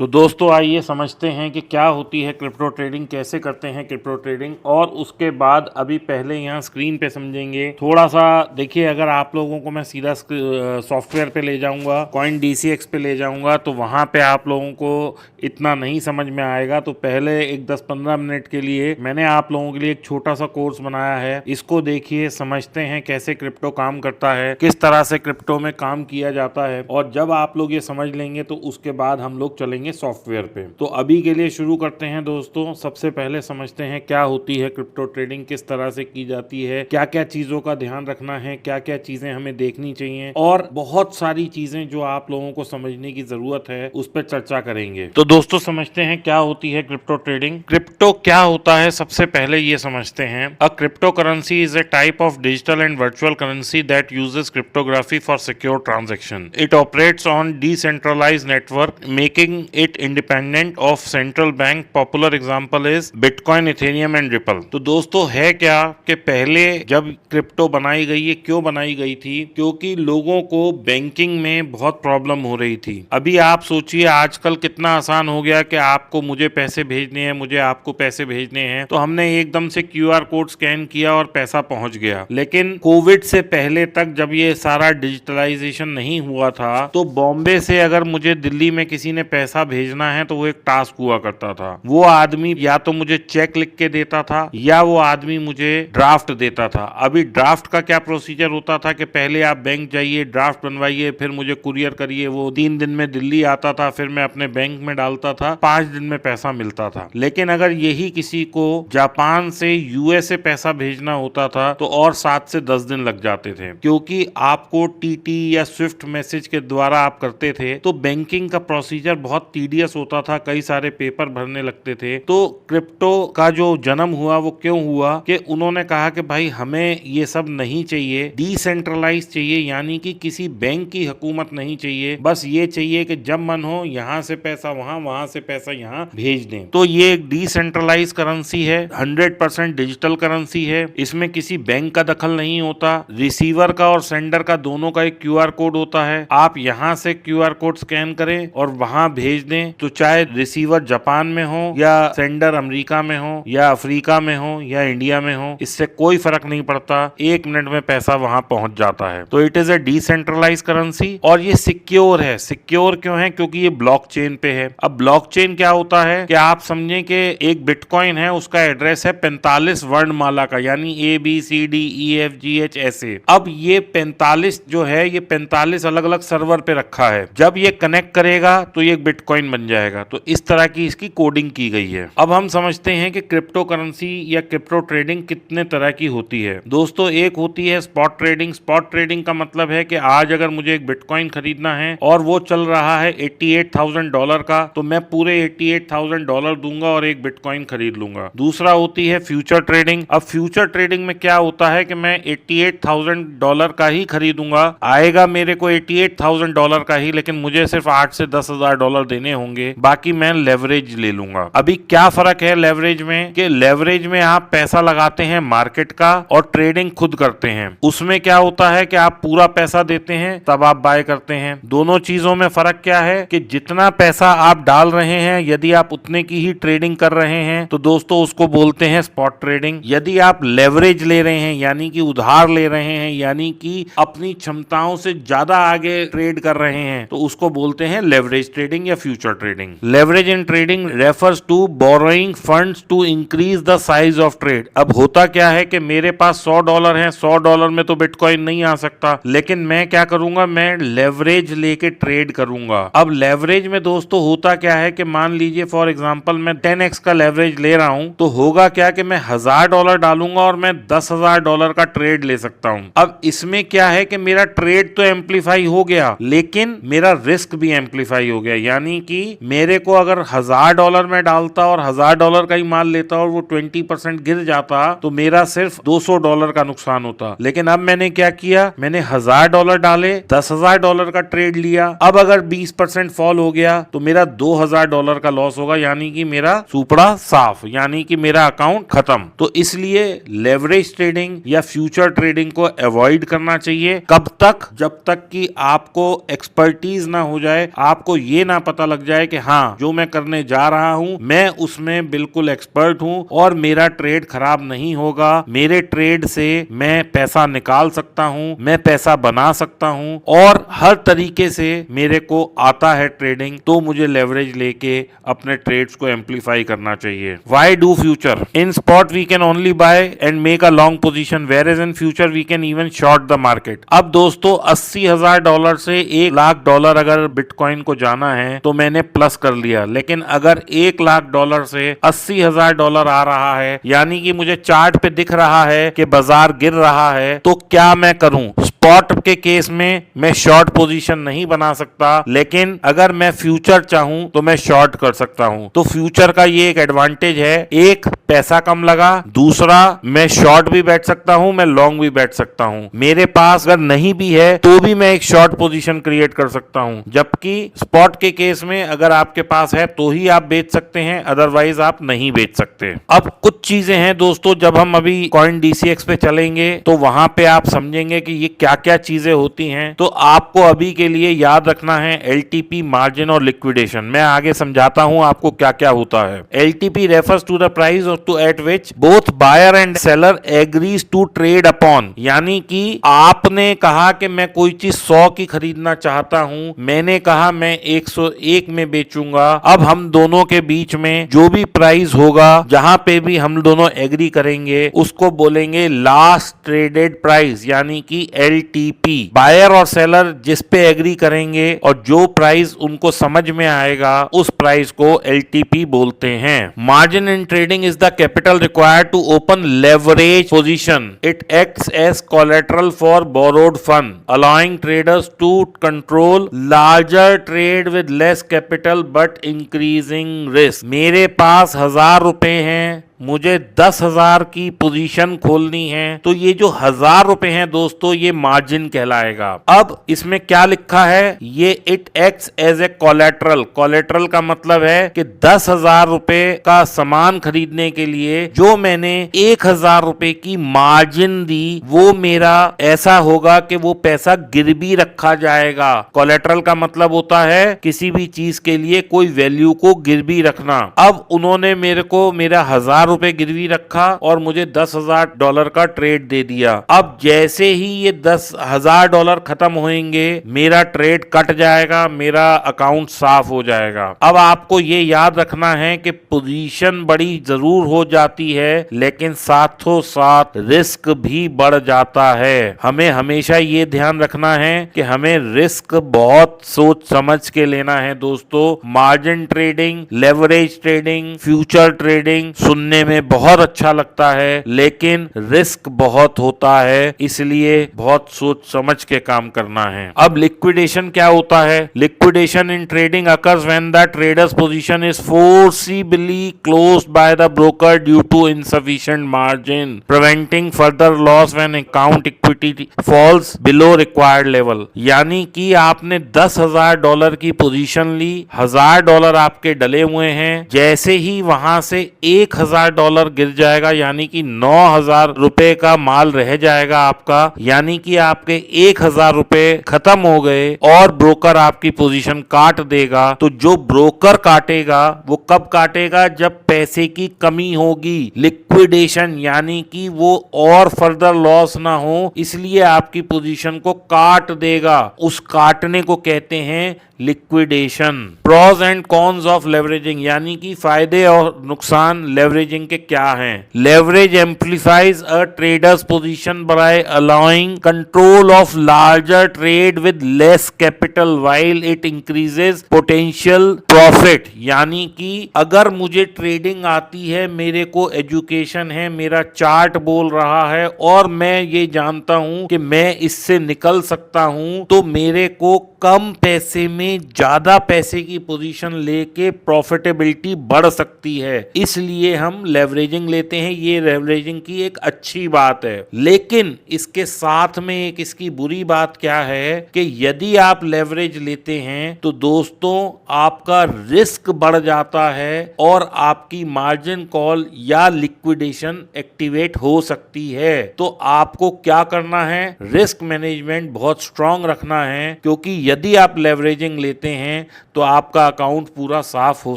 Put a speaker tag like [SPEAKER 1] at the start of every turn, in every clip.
[SPEAKER 1] तो दोस्तों आइए समझते हैं कि क्या होती है क्रिप्टो ट्रेडिंग, कैसे करते हैं क्रिप्टो ट्रेडिंग, और उसके बाद अभी पहले यहाँ स्क्रीन पे समझेंगे थोड़ा सा। देखिए, अगर आप लोगों को मैं सीधा सॉफ्टवेयर पे ले जाऊंगा, कॉइन DCX पे ले जाऊंगा, तो वहाँ पे आप लोगों को इतना नहीं समझ में आएगा। तो पहले एक 10-15 मिनट के लिए मैंने आप लोगों के लिए एक छोटा सा कोर्स बनाया है, इसको देखिए, समझते हैं कैसे क्रिप्टो काम करता है, किस तरह से क्रिप्टो में काम किया जाता है। और जब आप लोग ये समझ लेंगे तो उसके बाद हम लोग चलेंगे सॉफ्टवेयर पे। तो अभी के लिए शुरू करते हैं दोस्तों। सबसे पहले समझते हैं क्या होती है क्रिप्टो ट्रेडिंग, किस तरह से की जाती है, क्या क्या चीजों का ध्यान रखना है, क्या क्या चीजें हमें देखनी चाहिए, और बहुत सारी चीजें जो आप लोगों को समझने की जरूरत है उस पर चर्चा करेंगे। तो दोस्तों समझते हैं क्या होती है क्रिप्टो ट्रेडिंग। क्रिप्टो क्या होता है, सबसे पहले ये समझते हैं। A crypto currency is a type of digital and virtual currency that uses cryptography for secure transaction. It operates on decentralized network, making it independent of central bank. Popular example is Bitcoin, Ethereum and Ripple. तो दोस्तों है क्या कि पहले जब crypto बनाई गई है, क्यों बनाई गई थी? क्योंकि लोगों को बैंकिंग में बहुत प्रॉब्लम हो रही थी। अभी आप सोचिए आजकल कितना आसान हो गया कि आपको मुझे पैसे भेजने हैं, मुझे आपको पैसे भेजने हैं, तो हमने एकदम से QR कोड स्कैन किया और पैसा पहुंच गया। लेकिन कोविड से पहले तक जब ये सारा डिजिटलाइजेशन नहीं हुआ था, तो बॉम्बे से अगर मुझे दिल्ली में किसी ने पैसा भेजना है तो वो एक टास्क हुआ करता था। वो आदमी या तो मुझे चेक लिख के देता था या वो आदमी मुझे ड्राफ्ट देता था। अभी ड्राफ्ट का क्या प्रोसीजर होता था कि पहले आप बैंक जाइए, ड्राफ्ट बनवाइए, फिर मुझे कुरियर करिए। वो 3 दिन में दिल्ली आता था, फिर मैं अपने बैंक में डालता था, 5 दिन में पैसा मिलता था। लेकिन अगर यही किसी को जापान से USA पैसा भेजना होता था तो और 7 से 10 दिन लग जाते थे, क्योंकि आपको TT या स्विफ्ट मैसेज के द्वारा आप करते थे। तो बैंकिंग का प्रोसीजर बहुत टीडियस होता था, कई सारे पेपर भरने लगते थे। तो क्रिप्टो का जो जन्म हुआ वो क्यों हुआ कि उन्होंने कहा कि भाई हमें ये सब नहीं चाहिए, डिसेंट्रलाइज चाहिए, यानी कि किसी बैंक की हुकूमत नहीं चाहिए। बस ये चाहिए कि जब मन हो यहाँ से पैसा वहां, वहां से पैसा यहाँ भेज दें। तो ये एक डिसेंट्रलाइज करेंसी है, 100% डिजिटल करेंसी है। इसमें किसी बैंक का दखल नहीं होता। रिसीवर का और सेंडर का दोनों का एक QR कोड होता है। आप यहाँ से QR कोड स्कैन करें और वहां भेज दें, तो चाहे रिसीवर जापान में हो या सेंडर अमेरिका में हो या अफ्रीका में हो या इंडिया में हो, इससे कोई फर्क नहीं पड़ता, 1 मिनट में पैसा वहां पहुंच जाता है। तो it is a decentralize currency और ये सिक्योर है। सिक्योर क्यों है? क्योंकि ये ब्लॉकचेन पे है। अब ब्लॉकचेन क्या होता है कि आप समझें कि एक बिटकॉइन है, उसका एड्रेस है 45 वर्णमाला का, यानी ABCDEFGH ऐसे। अब ये 45 जो है, ये 45 अलग अलग सर्वर पे रखा है। जब ये कनेक्ट करेगा तो ये बिटकॉइन बन जाएगा। तो इस तरह की इसकी कोडिंग की गई है। अब हम समझते हैं कि क्रिप्टो करेंसी या क्रिप्टो ट्रेडिंग कितने तरह की होती है। दोस्तों एक होती है स्पॉट ट्रेडिंग। स्पॉट ट्रेडिंग का मतलब है कि आज अगर मुझे एक बिटकॉइन खरीदना है और वो चल रहा है $88,000 का, तो मैं पूरे $88,000 दूंगा और एक बिटकॉइन खरीद लूंगा। दूसरा होती है फ्यूचर ट्रेडिंग। अब फ्यूचर ट्रेडिंग में क्या होता है कि मैं $88,000 का ही खरीदूंगा, आएगा मेरे को $88,000 का ही, लेकिन मुझे सिर्फ $8,000 से $10,000 देने होंगे, बाकी मैं लेवरेज ले लूंगा। अभी क्या फर्क है लेवरेज में? कि लेवरेज में आप पैसा लगाते हैं मार्केट का और ट्रेडिंग खुद करते हैं। उसमें क्या होता है कि आप पूरा पैसा देते हैं तब आप बाय करते हैं। दोनों चीजों में फर्क क्या है कि जितना पैसा आप डाल रहे हैं, यदि आप उतने की ही ट्रेडिंग कर रहे हैं तो दोस्तों उसको बोलते हैं स्पॉट ट्रेडिंग। यदि आप लेवरेज ले रहे हैं, यानी कि उधार ले रहे हैं, यानी कि अपनी क्षमताओं से ज्यादा आगे ट्रेड कर रहे हैं, तो उसको बोलते हैं लेवरेज ट्रेडिंग या future trading. Leverage in trading refers to borrowing funds to increase the size of trade. अब होता क्या है कि मेरे पास $100 है, $100 में तो बिटकॉइन नहीं आ सकता, लेकिन मैं क्या करूंगा, मैं लेवरेज लेके ट्रेड करूंगा। अब लेवरेज में दोस्तों होता क्या है कि मान लीजिए फॉर एग्जांपल मैं 10x का लेवरेज ले रहा हूं, तो होगा क्या कि मैं $1,000 डालूंगा और मैं $10,000 का ट्रेड ले सकता हूं। अब इसमें क्या है कि मेरा ट्रेड तो एम्पलीफाई हो गया, लेकिन मेरा रिस्क भी एम्पलीफाई हो गया। यानी कि मेरे को अगर $1,000 में डालता और $1,000 का ही माल लेता और वो 20% गिर जाता, तो मेरा सिर्फ $200 का नुकसान होता। लेकिन अब मैंने क्या किया, मैंने $1,000 डाले, $10,000 का ट्रेड लिया। अब अगर 20% फॉल हो गया तो मेरा $2,000 का लॉस होगा, यानी कि मेरा सुपड़ा साफ, यानी कि मेरा अकाउंट खत्म। तो इसलिए लेवरेज ट्रेडिंग या फ्यूचर ट्रेडिंग को अवॉइड करना चाहिए। कब तक? जब तक कि आपको एक्सपर्टीज ना हो जाए, आपको ये ना पता लग जाए कि हाँ जो मैं करने जा रहा हूं मैं उसमें बिल्कुल एक्सपर्ट हूं और मेरा ट्रेड खराब नहीं होगा, मेरे ट्रेड से मैं पैसा निकाल सकता हूं, मैं पैसा बना सकता हूं और हर तरीके से मेरे को आता है ट्रेडिंग, तो मुझे लेवरेज लेके अपने ट्रेड्स को एम्पलीफाई करना चाहिए। Why do future? In spot we can only buy and make a long position, whereas in future we can even short the market. अब दोस्तों $80,000 से $1,00,000 अगर बिटकॉइन को जाना है तो मैंने प्लस कर लिया, लेकिन अगर $1,00,000 से $80,000 आ रहा है यानी कि मुझे चार्ट पे दिख रहा है कि बाजार गिर रहा है, तो क्या मैं करूं? स्पॉट के केस में मैं शॉर्ट पोजीशन नहीं बना सकता, लेकिन अगर मैं फ्यूचर चाहूं तो मैं शॉर्ट कर सकता हूं। तो फ्यूचर का ये एक एडवांटेज है, एक पैसा कम लगा, दूसरा मैं शॉर्ट भी बैठ सकता हूं, मैं लॉन्ग भी बैठ सकता हूं। मेरे पास अगर नहीं भी है तो भी मैं एक शॉर्ट पोजीशन क्रिएट कर सकता हूं, जबकि स्पॉट के केस में अगर आपके पास है तो ही आप बेच सकते हैं, अदरवाइज आप नहीं बेच सकते। अब कुछ चीजें हैं दोस्तों, जब हम अभी कॉइन DCX पे चलेंगे तो वहां पे आप समझेंगे कि ये क्या क्या चीजें होती हैं। तो आपको अभी के लिए याद रखना है LTP, मार्जिन और लिक्विडेशन। मैं आगे समझाता हूं आपको क्या क्या होता है। LTP refers to the price और to at which both buyer and seller agrees to trade upon, यानी कि आपने कहा कि मैं कोई चीज 100 की खरीदना चाहता हूं, मैंने कहा मैं 101 में बेचूंगा। अब हम दोनों के बीच में जो भी प्राइस होगा, जहां पे भी हम दोनों एग्री करेंगे, उसको बोलेंगे लास्ट ट्रेडेड प्राइस, यानी कि LTP। बायर और सेलर जिस पे एग्री करेंगे और जो प्राइस उनको समझ में आएगा उस प्राइस को LTP बोलते हैं। Margin in trading is the capital required to open leverage position. It acts as collateral for borrowed fund, allowing traders to control larger trade with less capital but increasing risk. मेरे पास 1,000 रुपए हैं, मुझे 10,000 की position खोलनी है, तो ये जो 1,000 रुपए हैं दोस्तों, ये मार्जिन कहलाएगा। अब इसमें क्या लिखा है, ये it acts as a collateral. Collateral का मतलब है कि 10,000 रुपए का सामान खरीदने के लिए जो मैंने 1,000 रुपए की मार्जिन दी, वो मेरा ऐसा होगा कि वो पैसा गिरवी रखा जाएगा। कोलेटरल का मतलब होता है किसी भी चीज के लिए कोई वैल्यू को गिरवी रखना। अब उन्होंने मेरे को मेरा 1,000 रुपए गिरवी रखा और मुझे $10,000 का ट्रेड दे दिया। अब जैसे ही ये $10,000 खत्म होंगे, मेरा ट्रेड कट जाएगा, मेरा अकाउंट साफ हो जाएगा। अब आपको ये याद रखना है कि पोजीशन बड़ी जरूर हो जाती है, लेकिन साथों साथ रिस्क भी बढ़ जाता है। हमें हमेशा ये ध्यान रखना है कि हमें रिस्क बहुत सोच समझ के लेना है दोस्तों। Margin trading, leverage trading, future trading सुनने में बहुत अच्छा लगता है, लेकिन रिस्क बहुत होता है, इसलिए बहुत सोच समझ के काम करना है। अब लिक्विडेशन क्या होता है? Liquidation in trading occurs when the traders position is forcibly closed by the broker due to insufficient margin, preventing further loss when account equity falls below required level. यानी कि आपने $10,000 की पोजीशन ली, $1,000 आपके डले हुए हैं, जैसे ही वहां से $1,000 गिर जाएगा, यानी कि 9,000 रुपए का माल रह जाएगा आपका, यानी कि आपके 1,000 रुपए खत्म हो गए और ब्रोकर आपकी पोजीशन काट देगा। तो जो ब्रोकर काटेगा वो कब काटेगा? जब पैसे की कमी होगी। लिक्विडेशन यानी कि वो और फर्दर लॉस ना हो, इसलिए आपकी पोजीशन को काट देगा। उस काटने को कहते हैं liquidation. Pros and cons of leveraging, यानी कि फायदे और नुकसान लेवरेजिंग के क्या हैं। Leverage amplifies a trader's position by allowing control of larger trade with less capital while it increases potential profit. यानी कि अगर मुझे ट्रेडिंग आती है, मेरे को एजुकेशन है, मेरा चार्ट बोल रहा है और मैं ये जानता हूं कि मैं इससे निकल सकता हूं, तो मेरे को कम पैसे में ज्यादा पैसे की पोजीशन लेके प्रॉफिटेबिलिटी बढ़ सकती है। इसलिए हम हम लेवरेजिंग लेते हैं, ये लेवरेजिंग की एक अच्छी बात है। लेकिन इसके साथ में एक इसकी बुरी बात क्या है कि यदि आप लेवरेज लेते हैं तो दोस्तों आपका रिस्क बढ़ जाता है और आपकी मार्जिन कॉल या लिक्विडेशन एक्टिवेट हो सकती है। तो आपको क्या करना है, रिस्क मैनेजमेंट बहुत स्ट्रांग रखना है, क्योंकि यदि आप लेवरेजिंग लेते हैं तो आपका अकाउंट पूरा साफ हो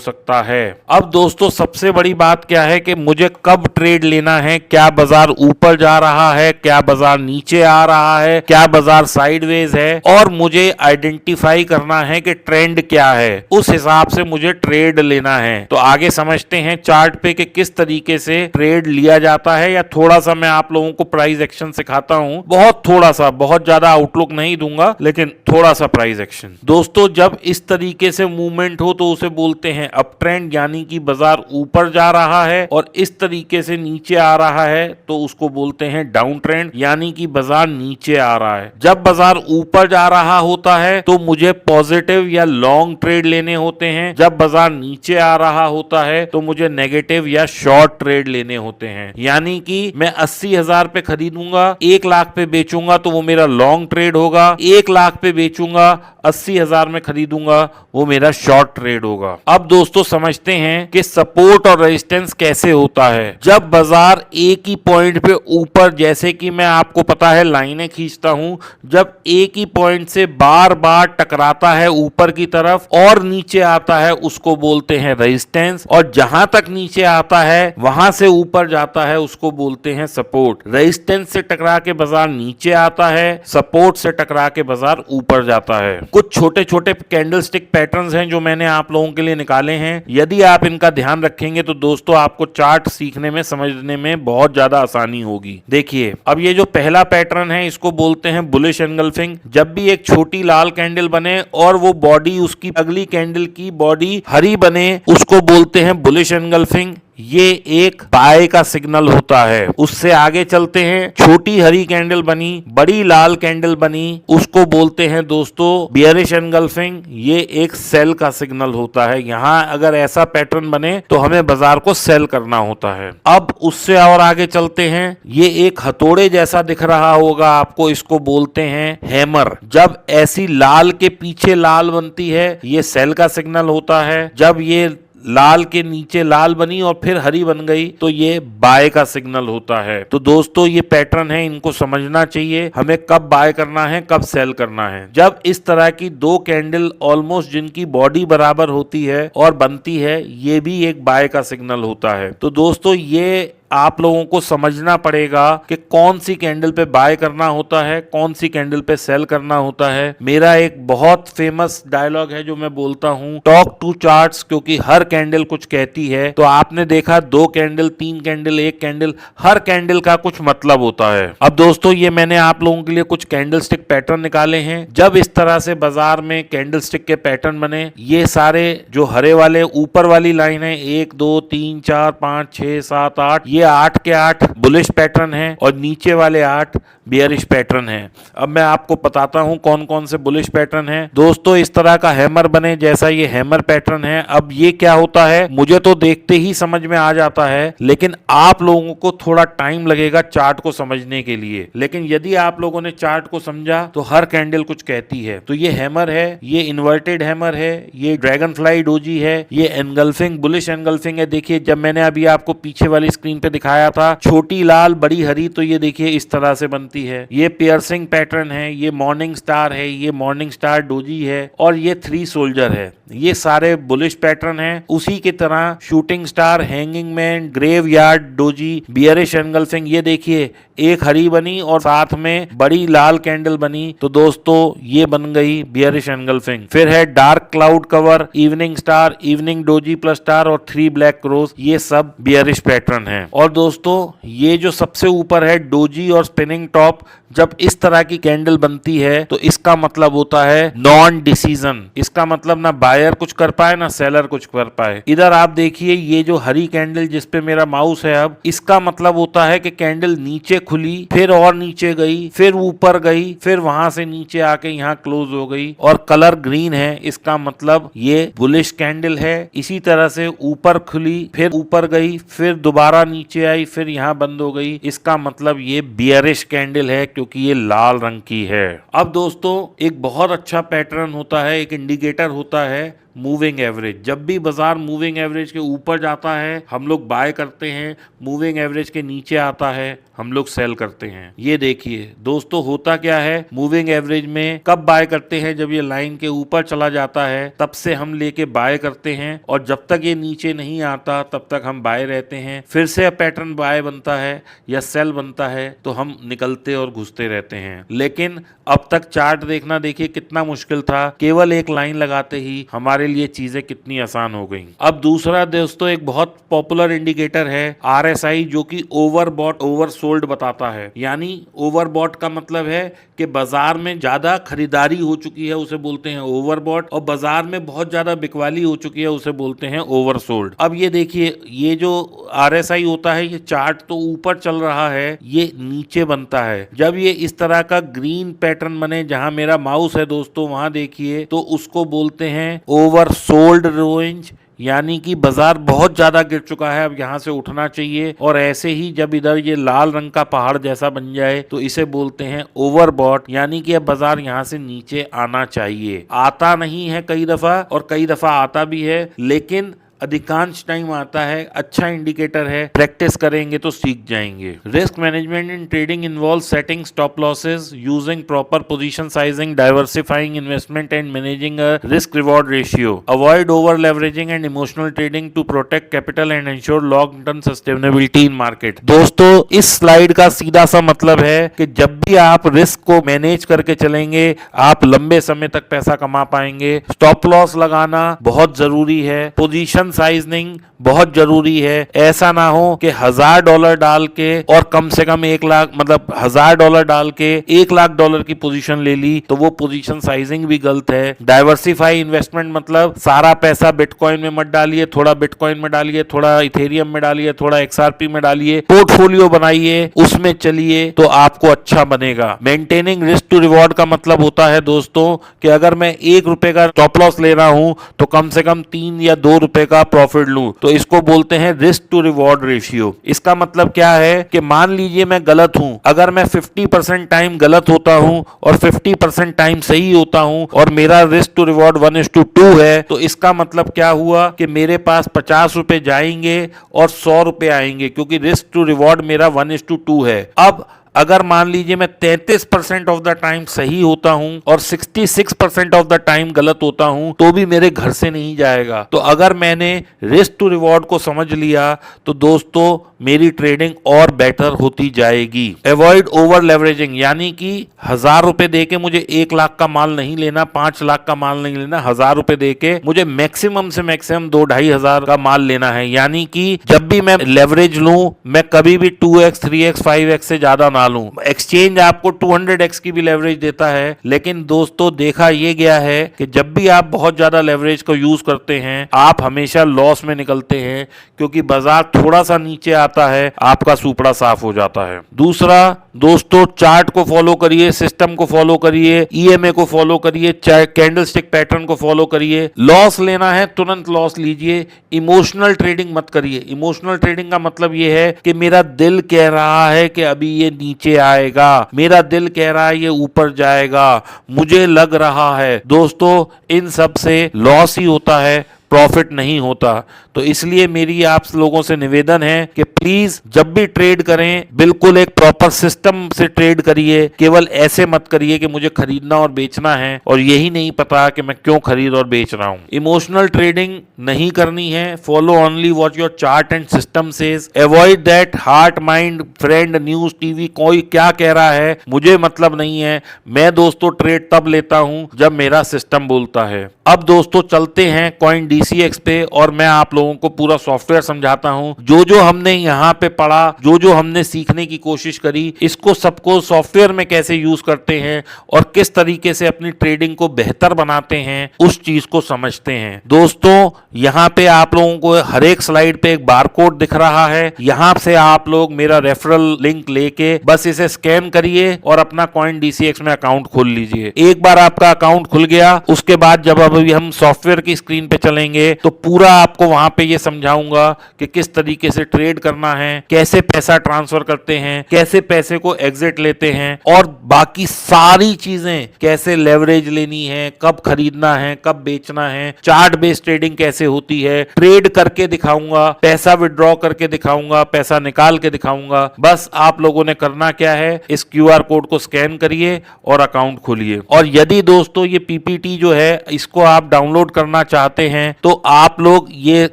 [SPEAKER 1] सकता है। अब दोस्तों सबसे बड़ी बात क्या है कि मुझे कब ट्रेड लेना है, क्या बाजार ऊपर जा रहा है, क्या बाजार नीचे आ रहा है, क्या बाजार साइडवेज है, और मुझे आइडेंटिफाई करना है कि ट्रेंड क्या है, उस हिसाब से मुझे ट्रेड लेना है। तो आगे समझते हैं चार्ट पे कि किस तरीके से ट्रेड लिया जाता है, या थोड़ा सा मैं आप लोगों को प्राइस एक्शन सिखाता हूं, बहुत थोड़ा सा, बहुत ज्यादा आउटलुक नहीं दूंगा, लेकिन थोड़ा सा प्राइस एक्शन। दोस्तों जब इस तरीके से मूवमेंट हो तो उसे बोलते हैं अप ट्रेंड, यानी कि बाजार ऊपर जा रहा है, और इस तरीके से नीचे आ रहा है तो उसको बोलते हैं डाउन ट्रेंड, यानी कि बाजार नीचे आ रहा है। जब बाजार ऊपर जा रहा होता है तो मुझे पॉजिटिव या लॉन्ग ट्रेड लेने होते हैं, जब बाजार नीचे आ रहा होता है तो मुझे नेगेटिव या शॉर्ट ट्रेड लेने होते हैं। यानी कि मैं 80,000 पे खरीदूंगा, 1 लाख पे बेचूंगा तो वो मेरा लॉन्ग ट्रेड होगा, 1 लाख पे बेचूंगा, 80,000 में खरीदूंगा, वो मेरा शॉर्ट ट्रेड होगा। अब दोस्तों समझते हैं कि सपोर्ट और रेजिस्टेंस कैसे होता है। जब बाजार एक ही पॉइंट पे ऊपर, जैसे कि मैं आपको पता है लाइनें खींचता हूं, जब एक ही पॉइंट से बार बार टकराता है ऊपर की तरफ और नीचे आता है, उसको बोलते हैं रेजिस्टेंस, और जहां तक नीचे आता है वहां से ऊपर जाता है उसको बोलते हैं सपोर्ट। रेजिस्टेंस से टकरा के बाजार नीचे आता है, सपोर्ट से टकरा के बाजार ऊपर जाता है। कुछ छोटे छोटे कैंडलस्टिक पैटर्न्स हैं जो मैंने आप लोगों के लिए निकाले हैं। यदि आप इनका ध्यान रखेंगे तो दोस्तों आपको चार्ट सीखने में, समझने में बहुत ज्यादा आसानी होगी। देखिए अब ये जो पहला पैटर्न है इसको बोलते हैं बुलिश एंगल्फिंग। जब भी एक छोटी लाल कैंडल बने और वो बॉडी, उसकी अगली कैंडल की बॉडी हरी बने, उसको बोलते हैं बुलिश एंगल्फिंग। ये एक बाय का सिग्नल होता है। उससे आगे चलते हैं, छोटी हरी कैंडल बनी, बड़ी लाल कैंडल बनी, उसको बोलते हैं दोस्तों बियरिश एनगल्फिंग। ये एक सेल का सिग्नल होता है। यहां अगर ऐसा पैटर्न बने तो हमें बाजार को सेल करना होता है। अब उससे और आगे चलते हैं, ये एक हथौड़े जैसा दिख रहा होगा आपको, इसको बोलते हैं हैमर। जब ऐसी लाल के पीछे लाल बनती है, ये सेल का सिग्नल होता है। जब ये लाल के नीचे लाल बनी और फिर हरी बन गई तो ये बाय का सिग्नल होता है। तो दोस्तों ये पैटर्न है, इनको समझना चाहिए हमें कब बाय करना है, कब सेल करना है। जब इस तरह की दो कैंडल ऑलमोस्ट जिनकी बॉडी बराबर होती है और बनती है, ये भी एक बाय का सिग्नल होता है। तो दोस्तों ये आप लोगों को समझना पड़ेगा कि कौन सी कैंडल पे बाय करना होता है, कौन सी कैंडल पे सेल करना होता है। मेरा एक बहुत फेमस डायलॉग है जो मैं बोलता हूं, टॉक टू चार्ट्स, क्योंकि हर कैंडल कुछ कहती है। तो आपने देखा 2 कैंडल, 3 कैंडल, 1 कैंडल, हर कैंडल का कुछ मतलब होता है। अब दोस्तों ये मैंने आप लोगों के लिए कुछ कैंडल स्टिक पैटर्न निकाले हैं। जब इस तरह से बाजार में कैंडल स्टिक के पैटर्न बने, ये सारे जो हरे वाले ऊपर वाली लाइन है, 1 2 3 4 5 6 7 8, ये 8 के 8 बुलिश पैटर्न है और नीचे वाले 8 बियरिश पैटर्न है। अब मैं आपको बताता हूं कौन कौन से बुलिश पैटर्न है। दोस्तों इस तरह का हैमर बने, जैसा ये हैमर पैटर्न है। अब ये क्या होता है, मुझे तो देखते ही समझ में आ जाता है, लेकिन आप लोगों को थोड़ा टाइम लगेगा चार्ट को समझने के लिए। लेकिन यदि आप लोगों ने चार्ट को समझा तो हर कैंडल कुछ कहती है। तो ये हैमर है, ये इन्वर्टेड हैमर है, ये ड्रैगन फ्लाई डोजी है, ये एनगल्फिंग, बुलिश एनगल्फिंग है। देखिए जब मैंने अभी आपको पीछे वाली स्क्रीन पे दिखाया था, छोटी लाल बड़ी हरी, तो ये देखिए इस तरह से बनती है। ये पियर्सिंग पैटर्न है, ये मॉर्निंग स्टार है, ये मॉर्निंग स्टार डोजी है, और ये 3 सोल्जर है। ये सारे बुलिश पैटर्न है। उसी की तरह shooting star, hanging man, graveyard doji, bearish engulfing, ये देखिए एक हरी बनी और साथ में बड़ी लाल कैंडल बनी, तो दोस्तों ये बन गई बियरिश एनगल्फिंग। फिर है dark cloud cover, evening star, evening doji plus star और 3 ब्लैक क्रोस, ये सब बियरिश पैटर्न है। और दोस्तों ये जो सबसे ऊपर है डोजी और स्पिनिंग टॉप, जब इस तरह की कैंडल बनती है तो इसका मतलब होता है नॉन डिसीजन। इसका मतलब ना बायर कुछ कर पाए ना सेलर कुछ कर पाए। इधर आप देखिए ये जो हरी कैंडल जिसपे मेरा माउस है, अब इसका मतलब होता है कि कैंडल नीचे खुली, फिर और नीचे गई, फिर ऊपर गई, फिर वहां से नीचे आके यहाँ क्लोज हो गई और कलर ग्रीन है। इसका मतलब ये बुलिश कैंडल है। इसी तरह से ऊपर खुली, फिर ऊपर गई, फिर दोबारा नीचे आई, फिर यहाँ बंद हो गई। इसका मतलब ये बियरिश कैंडल है क्योंकि ये लाल रंग की है। अब दोस्तों एक बहुत अच्छा पैटर्न होता है, एक इंडिकेटर होता है मूविंग एवरेज। जब भी बाजार मूविंग एवरेज के ऊपर जाता है हम लोग बाय करते हैं, मूविंग एवरेज के नीचे आता है हम लोग सेल करते हैं। ये देखिए दोस्तों होता क्या है, मूविंग एवरेज में कब बाय करते हैं, जब ये लाइन के ऊपर चला जाता है तब से हम लेके बाय करते हैं और जब तक ये नीचे नहीं आता तब तक हम बाय रहते हैं। फिर से पैटर्न बाय बनता है या सेल बनता है तो हम निकलते और घुसते रहते हैं। लेकिन अब तक चार्ट देखना देखिए कितना मुश्किल था, केवल एक लाइन लगाते ही हमारे लिए चीजें कितनी आसान हो गई। अब दूसरा दोस्तों एक बहुत पॉपुलर इंडिकेटर है RSI, जो कि ओवरबॉट ओवरसोल्ड बताता है। यानी ओवरबॉट का मतलब है कि बाजार में ज्यादा खरीदारी हो चुकी है उसे बोलते हैं ओवरबॉट, और बाजार में बहुत ज्यादा बिकवाली हो चुकी है उसे बोलते हैं ओवरसोल्ड। अब ये देखिए ये जो RSI होता है, ये चार्ट तो ऊपर चल रहा है, ये नीचे बनता है। जब ये इस तरह का ग्रीन पैटर्न बने, जहां मेरा माउस है दोस्तों वहां देखिए, तो उसको बोलते हैं ओवरसोल्ड रेंज, यानी कि बाजार बहुत ज्यादा गिर चुका है, अब यहां से उठना चाहिए। और ऐसे ही जब इधर ये लाल रंग का पहाड़ जैसा बन जाए तो इसे बोलते हैं ओवरबॉट, यानी कि अब बाजार यहां से नीचे आना चाहिए। आता नहीं है कई दफा और कई दफा आता भी है, लेकिन अधिकांश टाइम आता है। अच्छा इंडिकेटर है, प्रैक्टिस करेंगे तो सीख जाएंगे। Risk management in trading involve setting stop losses, using proper position sizing, diversifying investment and managing a risk reward ratio, avoid over leveraging and emotional trading to protect capital and ensure long term sustainability in market. दोस्तों इस slide का सीधा सा मतलब है कि जब भी आप रिस्क को मैनेज करके चलेंगे आप लंबे समय तक पैसा कमा पाएंगे। स्टॉप लॉस लगाना बहुत जरूरी है, पोजीशन साइजनिंग बहुत जरूरी है। ऐसा ना हो कि $1000 डाल के और कम से कम 1 लाख, मतलब $1000 डाल के $1 लाख की पोजीशन ले ली तो वो पोजीशन साइजिंग भी गलत है। डाइवर्सिफाई इन्वेस्टमेंट मतलब सारा पैसा बिटकॉइन में मत डालिए, थोड़ा बिटकॉइन में डालिए, थोड़ा इथेरियम में डालिए, थोड़ा XRP में डालिए, पोर्टफोलियो बनाइए, उसमें चलिए तो आपको अच्छा बनेगा। मेंटेनिंग रिस्क टू रिवॉर्ड का मतलब होता है दोस्तों कि अगर मैं ₹1 का स्टॉप लॉस ले रहा हूं तो कम से कम 3 या ₹2 का प्रॉफिट लूं, तो इसको बोलते हैं रिस्क टू रिवॉर्ड रेशियो। इसका मतलब क्या है कि मान लीजिए मैं गलत हूं, अगर मैं 50% टाइम गलत होता हूं और 50% टाइम सही होता हूं और मेरा रिस्क टू रिवॉर्ड 1:2 है, तो इसका मतलब क्या हुआ कि मेरे पास ₹50 जाएंगे और ₹100 आएंगे, क्योंकि रिस्क टू रिवॉर्ड मेरा 1:2 है। अब अगर मान लीजिए मैं 33% ऑफ द टाइम सही होता हूं और 66% ऑफ द टाइम गलत होता हूं तो भी मेरे घर से नहीं जाएगा। तो अगर मैंने रिस्क टू रिवॉर्ड को समझ लिया तो दोस्तों मेरी ट्रेडिंग और बेटर होती जाएगी। अवॉइड ओवर लेवरेजिंग, यानी कि ₹1000 दे के मुझे 1 लाख का माल नहीं लेना, 5 लाख का माल नहीं लेना, ₹1000 दे के मुझे मैक्सिमम से मैक्सिमम 2-2.5 हजार का माल लेना है। यानी कि जब भी मैं लेवरेज लूं मैं कभी भी 2x 3x 5x से ज्यादा ना लूं। एक्सचेंज आपको 200x की भी लेवरेज देता है, लेकिन दोस्तों देखा यह गया है कि जब भी आप बहुत ज्यादा लेवरेज को यूज करते हैं आप हमेशा लॉस में निकलते हैं, क्योंकि बाजार थोड़ा सा नीचे आता है आपका सुपड़ा साफ हो जाता है। दूसरा दोस्तों चार्ट को फॉलो करिए, सिस्टम को फॉलो करिए, EMA को फॉलो करिए, कैंडलस्टिक पैटर्न को फॉलो करिए। लॉस लेना है तुरंत लॉस लीजिए, इमोशनल ट्रेडिंग मत करिए। इमोशनल ट्रेडिंग का मतलब यह है कि मेरा दिल कह रहा है कि अभी ये नीचे आएगा, मेरा दिल कह रहा है ये ऊपर जाएगा, मुझे लग रहा है। दोस्तों इन सब से लॉस ही होता है, प्रॉफिट नहीं होता। तो इसलिए मेरी आप लोगों से निवेदन है कि प्लीज जब भी ट्रेड करें बिल्कुल एक प्रॉपर सिस्टम से ट्रेड करिए। केवल ऐसे मत करिए कि मुझे खरीदना और बेचना है और यही नहीं पता कि मैं क्यों खरीद और बेच रहा हूं। इमोशनल ट्रेडिंग नहीं करनी है। Follow only what your chart and system says. Avoid that heart mind friend news TV कोई क्या कह रहा है मुझे मतलब नहीं है। मैं दोस्तों ट्रेड तब लेता हूं जब मेरा सिस्टम बोलता है। अब दोस्तों चलते हैं कॉइन DCX पे और मैं आप लोगों को पूरा सॉफ्टवेयर समझाता हूं। जो हमने यहाँ पे पढ़ा, जो हमने सीखने की कोशिश करी, इसको सबको सॉफ्टवेयर में कैसे यूज करते हैं और किस तरीके से अपनी ट्रेडिंग को बेहतर बनाते हैं, उस चीज को समझते हैं। दोस्तों यहाँ पे आप लोगों को हर एक स्लाइड पे एक बारकोड दिख रहा है। यहाँ से आप लोग मेरा रेफरल लिंक लेके बस इसे स्कैन करिए और अपना कॉइन DCX में अकाउंट खोल लीजिए। एक बार आपका अकाउंट खुल गया, उसके बाद जब अभी हम सॉफ्टवेयर की स्क्रीन पे चलेंगे तो पूरा आपको वहां पे ये समझाऊंगा कि किस तरीके से ट्रेड करना है, कैसे पैसा ट्रांसफर करते हैं, कैसे पैसे को एग्जिट लेते हैं और बाकी सारी चीजें, कैसे लेवरेज लेनी है, कब खरीदना है, कब बेचना है, चार्ट बेस्ड ट्रेडिंग कैसे होती है, ट्रेड करके दिखाऊंगा, पैसा विड्रॉ करके दिखाऊंगा, पैसा निकाल के दिखाऊंगा। बस आप लोगों ने करना क्या है, इस QR कोड को स्कैन करिए और अकाउंट खोलिए। और यदि दोस्तों ये PPT जो है इसको आप डाउनलोड करना चाहते हैं तो आप लोग ये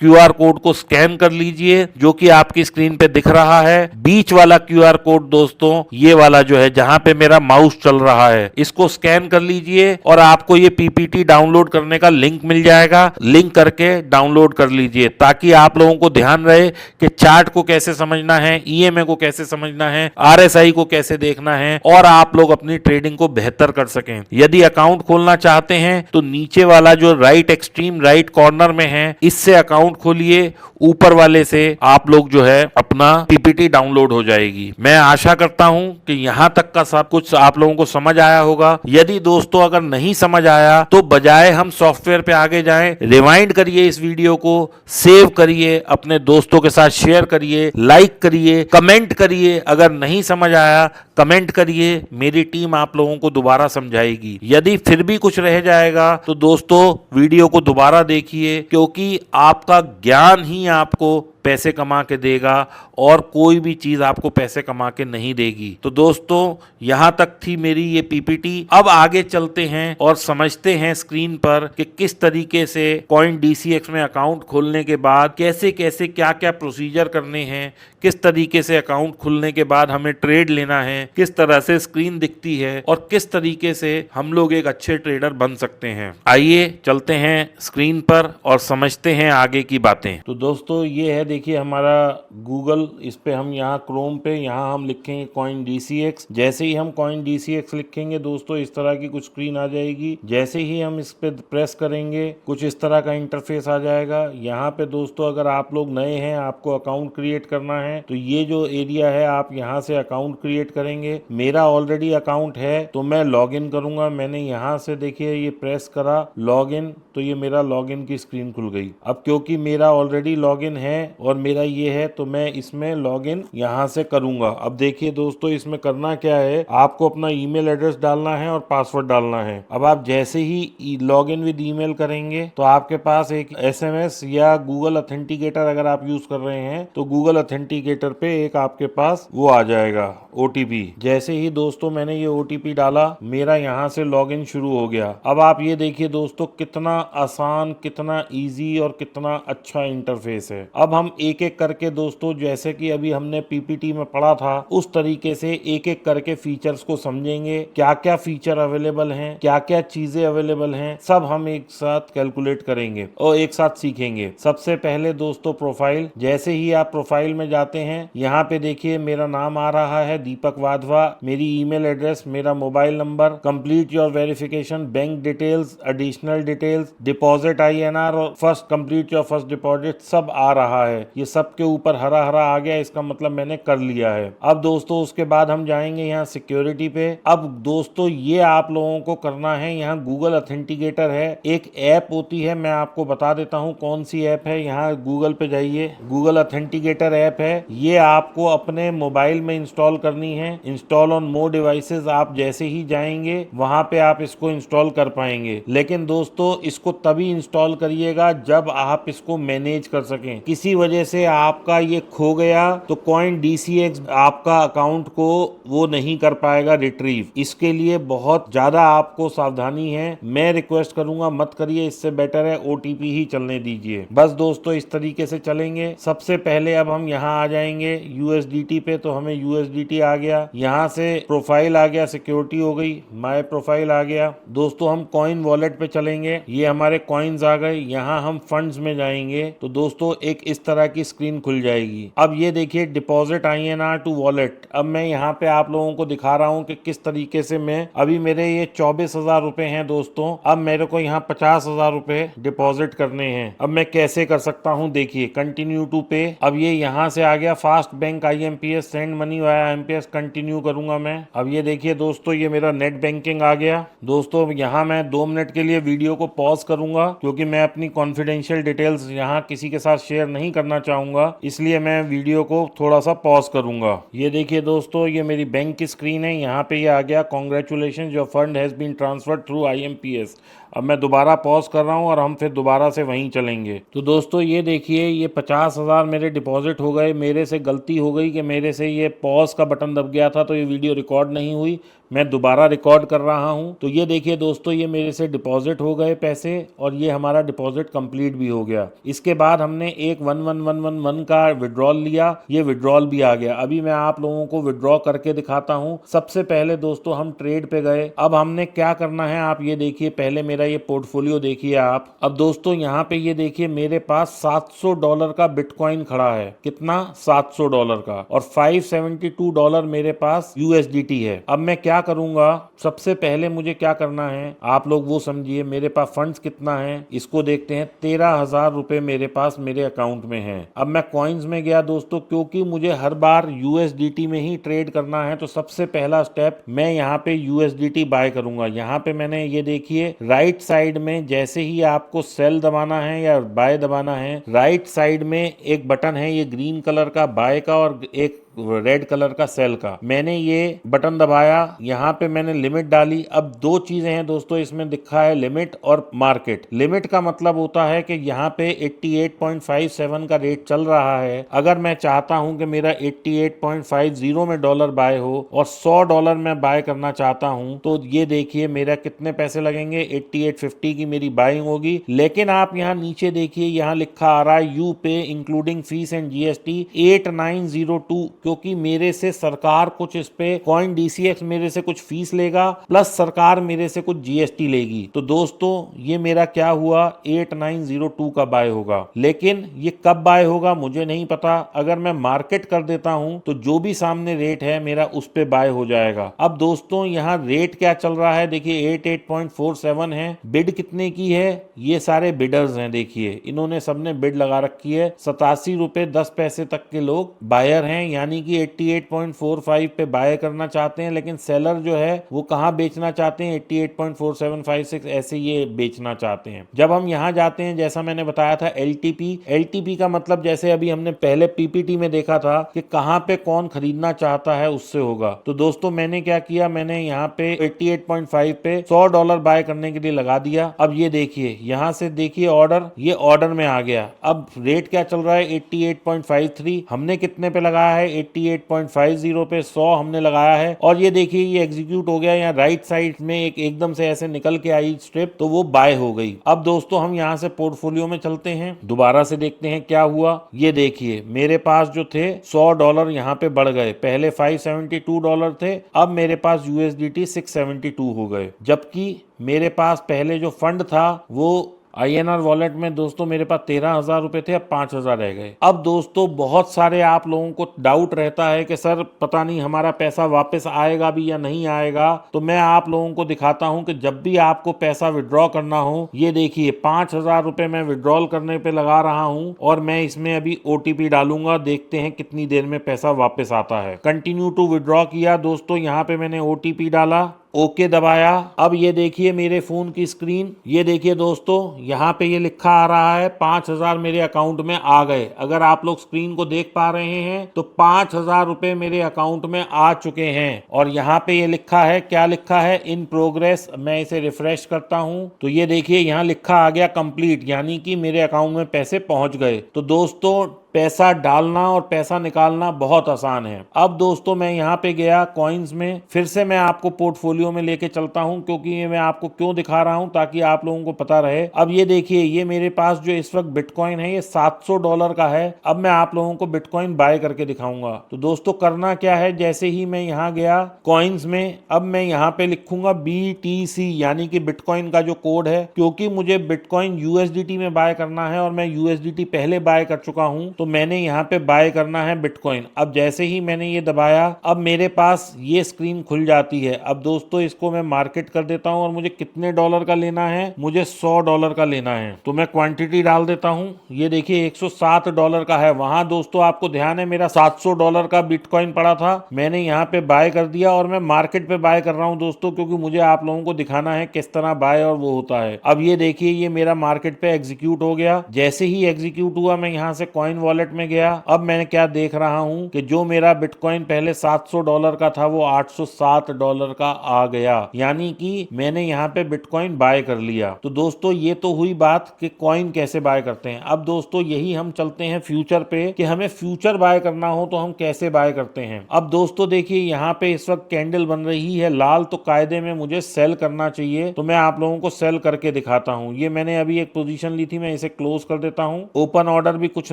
[SPEAKER 1] QR कोड को स्कैन कर लीजिए, जो कि आपकी स्क्रीन पे दिख रहा है। बीच वाला QR कोड दोस्तों, ये वाला जो है जहां पे मेरा माउस चल रहा है, इसको स्कैन कर लीजिए और आपको ये PPT डाउनलोड करने का लिंक मिल जाएगा। लिंक करके डाउनलोड कर लीजिए ताकि आप लोगों को ध्यान रहे कि चार्ट को कैसे समझना है, EMA को कैसे समझना है, RSI को कैसे देखना है और आप लोग अपनी ट्रेडिंग को बेहतर कर सकें। यदि अकाउंट खोलना चाहते हैं तो नीचे वाला जो राइट एक्सट्रीम राइट कॉर्नर में है, इससे अकाउंट खोलिए। ऊपर वाले से आप लोग जो है अपना PPT डाउनलोड हो जाएगी। मैं आशा करता हूं कि यहां तक का सब कुछ आप लोगों को समझ आया होगा। यदि दोस्तों अगर नहीं समझ आया तो बजाय हम सॉफ्टवेयर पे आगे जाएं, रिवाइंड करिए इस वीडियो को, सेव करिए, अपने दोस्तों के साथ शेयर करिए, लाइक करिए, कमेंट करिए। अगर नहीं समझ आया कमेंट करिए, मेरी टीम आप लोगों को दोबारा समझाएगी। यदि फिर भी कुछ रह जाएगा तो दोस्तों वीडियो को दोबारा देखिए, क्योंकि आपका ज्ञान ही आपको पैसे कमा के देगा और कोई भी चीज आपको पैसे कमा के नहीं देगी। तो दोस्तों यहां तक थी मेरी ये PPT। अब आगे चलते हैं और समझते हैं स्क्रीन पर कि किस तरीके से कॉइन DCX में अकाउंट खोलने के बाद कैसे कैसे क्या क्या प्रोसीजर करने हैं, किस तरीके से अकाउंट खुलने के बाद हमें ट्रेड लेना है, किस तरह से स्क्रीन दिखती है और किस तरीके से हम लोग एक अच्छे ट्रेडर बन सकते हैं। आइए चलते हैं स्क्रीन पर और समझते हैं आगे की बातें। तो दोस्तों ये है, देखिए हमारा गूगल, इस पे हम यहाँ क्रोम पे यहाँ हम लिखेंगे कॉइन DCX। जैसे ही हम कॉइन DCX लिखेंगे दोस्तों इस तरह की कुछ स्क्रीन आ जाएगी। जैसे ही हम इस पे प्रेस करेंगे कुछ इस तरह का इंटरफेस आ जाएगा। यहाँ पे दोस्तों अगर आप लोग नए हैं, आपको अकाउंट क्रिएट करना है तो ये जो एरिया है आप यहाँ से अकाउंट क्रिएट करेंगे। मेरा ऑलरेडी अकाउंट है तो मैं लॉग इन करूंगा। मैंने यहाँ से देखिए ये प्रेस करा लॉग इन, तो ये मेरा लॉग इन की स्क्रीन खुल गई। अब क्योंकि मेरा ऑलरेडी लॉग इन है और मेरा ये है तो मैं इसमें लॉग इन यहाँ से करूंगा। अब देखिए दोस्तों इसमें करना क्या है, आपको अपना ईमेल एड्रेस डालना है और पासवर्ड डालना है। अब आप जैसे ही लॉग इन विद ईमेल करेंगे तो आपके पास एक SMS या गूगल ऑथेंटिकेटर अगर आप यूज कर रहे हैं तो गूगल ऑथेंटिकेटर पे एक आपके पास वो आ जाएगा OTP। जैसे ही दोस्तों मैंने ये OTP डाला, मेरा यहाँ से लॉगिन शुरू हो गया। अब आप ये देखिए दोस्तों कितना आसान, कितना इजी और कितना अच्छा इंटरफेस है। अब हम एक एक करके दोस्तों, जैसे कि अभी हमने PPT में पढ़ा था उस तरीके से एक एक करके फीचर्स को समझेंगे। क्या क्या फीचर अवेलेबल हैं, क्या क्या चीजें अवेलेबल हैं, सब हम एक साथ कैलकुलेट करेंगे और एक साथ सीखेंगे। सबसे पहले दोस्तों प्रोफाइल। जैसे ही आप प्रोफाइल में जाते हैं, यहाँ पे देखिए मेरा नाम आ रहा है दीपक वाधवा, मेरी ईमेल एड्रेस, मेरा mobile number, complete your verification, bank details, additional details, deposit INR और first complete your first deposit, सब आ रहा है। ये सब के ऊपर हरा हरा आ गया, इसका मतलब मैंने कर लिया है। अब दोस्तों उसके बाद हम जाएंगे यहाँ सिक्योरिटी पे। अब दोस्तों ये आप लोगों को करना है, यहाँ गूगल ऑथेंटिकेटर है, एक ऐप होती है, मैं आपको बता देता हूँ कौन सी ऐप है। यहाँ गूगल पे जाइए, गूगल ऑथेंटिकेटर ऐप है, ये आपको अपने मोबाइल में इंस्टॉल करनी है। इंस्टॉल ऑन मोर डिवाइसेस, आप जैसे ही जाएंगे वहां पे आप इसको इंस्टॉल कर पाएंगे। लेकिन दोस्तों इसको तभी इंस्टॉल करिएगा जब आप इसको मैनेज कर सकें। किसी वजह से आपका ये खो गया तो कॉइन DCX आपका अकाउंट को वो नहीं कर पाएगा रिट्रीव। इसके लिए बहुत ज्यादा आपको सावधानी है। मैं रिक्वेस्ट करूंगा मत करिए, इससे बेटर है OTP ही चलने दीजिए। बस दोस्तों इस तरीके से चलेंगे। सबसे पहले अब हम यहाँ आ जाएंगे USDT पे, तो हमें USDT आ गया, यहाँ से प्रोफाइल आ गया, सिक्योरिटी हो गई, माय प्रोफाइल आ गया। दोस्तों हम कॉइन वॉलेट पे चलेंगे, ये हमारे कॉइन्स आ गए। यहाँ हम फंड्स में जाएंगे तो दोस्तों एक इस तरह की स्क्रीन खुल जाएगी। अब ये देखिए डिपॉजिट INR टू वॉलेट। अब मैं यहाँ पे आप लोगों को दिखा रहा हूँ कि किस तरीके से मैं अभी मेरे ये 24,000 रुपए हैं दोस्तों। अब मेरे को यहाँ 50,000 रुपए डिपॉजिट करने हैं। अब मैं कैसे कर सकता हूँ, देखिए कंटिन्यू टू पे। अब ये यहाँ से आ गया fast bank IMPS, send money via IMPS, continue करूंगा मैं। अब ये देखिए दोस्तों ये मेरा नेट बैंकिंग आ गया। दोस्तों यहाँ मैं 2 मिनट के लिए वीडियो को पॉज करूंगा क्योंकि मैं अपनी कॉन्फिडेंशियल डिटेल्स यहाँ किसी के साथ शेयर नहीं करना चाहूंगा, इसलिए मैं वीडियो को थोड़ा सा पॉज करूंगा। ये देखिए दोस्तों ये मेरी बैंक की स्क्रीन है। यहाँ पे ये आ गया congratulation your fund has been transferred through IMPS। अब मैं दोबारा पॉज कर रहा हूँ और हम फिर दोबारा से वहीं चलेंगे। तो दोस्तों ये देखिए ये 50,000 मेरे डिपॉजिट हो गए। मेरे से गलती हो गई कि मेरे से ये पॉज का बटन दब गया था तो ये वीडियो रिकॉर्ड नहीं हुई। मैं दोबारा रिकॉर्ड कर रहा हूं। तो ये देखिए दोस्तों ये मेरे से डिपॉजिट हो गए पैसे और ये हमारा डिपॉजिट कंप्लीट भी हो गया। इसके बाद हमने एक 11,111 का विड्रॉल लिया, ये विड्रॉल भी आ गया। अभी मैं आप लोगों को विड्रॉ करके दिखाता हूं। सबसे पहले दोस्तों हम ट्रेड पे गए। अब हमने क्या करना है आप ये देखिए, पहले मेरा ये पोर्टफोलियो देखिए आप। अब दोस्तों यहाँ पे ये देखिए मेरे पास $700 का बिटकॉइन खड़ा है। कितना? $700 का। और $572 मेरे पास USDT है। अब मैं क्या करूंगा, सबसे पहले मुझे क्या करना है आप लोग वो समझिए। मेरे पास फंड्स कितना है इसको देखते हैं। 13,000 रुपए मेरे पास मेरे अकाउंट में है। अब मैं कॉइन्स में गया दोस्तों, क्योंकि मुझे हर बार USDT में ही ट्रेड करना है तो सबसे पहला स्टेप मैं यहाँ पे USDT बाय करूंगा। यहाँ पे मैंने ये देखिए राइट साइड में जैसे ही आपको सेल दबाना है या बाय दबाना है, राइट साइड में एक बटन है ये ग्रीन कलर का बाय का और एक रेड कलर का सेल का। मैंने ये बटन दबाया, यहाँ पे मैंने लिमिट डाली। अब 2 चीजें हैं दोस्तों इसमें दिखा है, लिमिट और मार्केट। लिमिट का मतलब होता है कि यहाँ पे 88.57 का रेट चल रहा है। अगर मैं चाहता हूं कि मेरा 88.50 में डॉलर बाय हो और $100 में बाय करना चाहता हूं तो ये देखिए मेरा कितने पैसे लगेंगे, 88.50 की मेरी बाइंग होगी। लेकिन आप यहाँ नीचे देखिए यहाँ लिखा आ रहा है यू पे इंक्लूडिंग फीस एंड GST 8902, क्योंकि मेरे से सरकार कुछ इस पे कॉइन DCX मेरे से कुछ फीस लेगा प्लस सरकार मेरे से कुछ GST लेगी। तो दोस्तों ये मेरा क्या हुआ 8902 का बाय होगा। लेकिन ये कब बाय होगा मुझे नहीं पता। अगर मैं मार्केट कर देता हूं तो जो भी सामने रेट है मेरा उस पे बाय हो जाएगा। अब दोस्तों यहाँ रेट क्या चल रहा है देखिए 88.47 है। बिड कितने की है, ये सारे बिडर्स हैं देखिए, इन्होंने सबने बिड लगा रखी है। 87 रुपए 10 पैसे तक के लोग बायर हैं, यानी कि 88.45 पे बाय करना चाहते हैं। लेकिन सेलर जो है वो कहाँ बेचना चाहते हैं 88.4756 ऐसे ये बेचना चाहते हैं। जब हम यहाँ जाते हैं जैसा मैंने बताया था LTP का मतलब जैसे अभी हमने पहले PPT में देखा था कि कहाँ पे कौन खरीदना चाहता है उससे होगा। तो दोस्तों मैंने क्या किया, मैंने यहाँ पे 88.5 पे $100 बाय करने के लिए लगा दिया। अब ये देखिए यहाँ से देखिए ऑर्डर, ये ऑर्डर में आ गया। अब रेट क्या चल रहा है 88.53, हमने कितने पे लगाया है 88.50 पे 100 हमने लगाया है। और ये देखिए ये एग्जीक्यूट हो गया। यहाँ राइट साइड में एक एकदम से ऐसे निकल के आई स्ट्रिप तो वो बाय हो गई। अब दोस्तों हम यहाँ से पोर्टफोलियो में चलते हैं, दोबारा से देखते हैं क्या हुआ। ये देखिए मेरे पास जो थे $100 यहाँ पे बढ़ गए। पहले $572 थे, अब मेरे पास USDT 672 हो गए। जबकि मेरे पास पहले जो फंड था वो INR वॉलेट में दोस्तों मेरे पास 13,000 रुपए थे, अब 5,000 रह गए। अब दोस्तों बहुत सारे आप लोगों को डाउट रहता है कि सर पता नहीं हमारा पैसा वापस आएगा भी या नहीं आएगा। तो मैं आप लोगों को दिखाता हूं कि जब भी आपको पैसा विड्रॉ करना हो, ये देखिए 5,000 रुपए मैं विड्रॉल करने पे लगा रहा हूं और मैं इसमें अभी OTP डालूंगा, देखते हैं कितनी देर में पैसा वापस आता है। कंटिन्यू टू विड्रॉ किया दोस्तों, यहाँ पे मैंने OTP डाला, ओके दबाया। अब ये देखिए मेरे फोन की स्क्रीन, ये देखिए दोस्तों यहाँ पे ये लिखा आ रहा है 5,000 मेरे अकाउंट में आ गए। अगर आप लोग स्क्रीन को देख पा रहे हैं तो 5,000 रुपए मेरे अकाउंट में आ चुके हैं। और यहाँ पे ये लिखा है, क्या लिखा है, इन प्रोग्रेस। मैं इसे रिफ्रेश करता हूँ तो ये देखिए यहाँ लिखा आ गया कंप्लीट, यानी कि मेरे अकाउंट में पैसे पहुंच गए। तो दोस्तों पैसा डालना और पैसा निकालना बहुत आसान है। अब दोस्तों मैं यहाँ पे गया कॉइन्स में, फिर से मैं आपको पोर्टफोलियो में लेके चलता हूँ, क्योंकि ये मैं आपको क्यों दिखा रहा हूँ ताकि आप लोगों को पता रहे। अब ये देखिए ये मेरे पास जो इस वक्त बिटकॉइन है ये $700 का है। अब मैं आप लोगों को बिटकॉइन बाय करके दिखाऊंगा। तो दोस्तों करना क्या है, जैसे ही मैं यहाँ गया कॉइन्स में, अब मैं यहाँ पे लिखूंगा BTC यानी कि बिटकॉइन का जो कोड है, क्योंकि मुझे बिटकॉइन USDT में बाय करना है और मैं USDT पहले बाय कर चुका हूँ, तो मैंने यहाँ पे बाय करना है बिटकॉइन। अब जैसे ही मैंने ये दबाया अब मेरे पास ये स्क्रीन खुल जाती है। अब दोस्तों इसको मैं मार्केट कर देता हूँ और मुझे कितने डॉलर का लेना है, मुझे $100 का लेना है। तो मैं क्वांटिटी डाल देता हूँ, ये देखिए $107 का है। वहां दोस्तों आपको ध्यान है मेरा $700 का बिटकॉइन पड़ा था, मैंने यहाँ पे बाय कर दिया और मैं मार्केट पे बाय कर रहा हूँ दोस्तों, क्योंकि मुझे आप लोगों को दिखाना है किस तरह बाय और वो होता है। अब ये देखिए ये मेरा मार्केट पे एग्जीक्यूट हो गया। जैसे ही एग्जीक्यूट हुआ मैं यहाँ से कॉइन वॉलेट में गया। अब मैंने क्या देख रहा हूँ कि जो मेरा बिटकॉइन पहले $700 का था वो $807 का आ गया, यानी कि मैंने यहाँ पे बिटकॉइन बाय कर लिया। तो दोस्तों ये तो हुई बात कि कॉइन कैसे बाय करते हैं। अब दोस्तों यही हम चलते हैं फ्यूचर पे कि हमें फ्यूचर बाय करना हो तो हम कैसे बाय करते हैं। अब दोस्तों देखिए यहाँ पे इस वक्त कैंडल बन रही है लाल, तो कायदे में मुझे सेल करना चाहिए। तो मैं आप लोगों को सेल करके दिखाता हूँ। ये मैंने अभी एक पोजीशन ली थी, मैं इसे क्लोज कर देता हूँ। ओपन ऑर्डर भी कुछ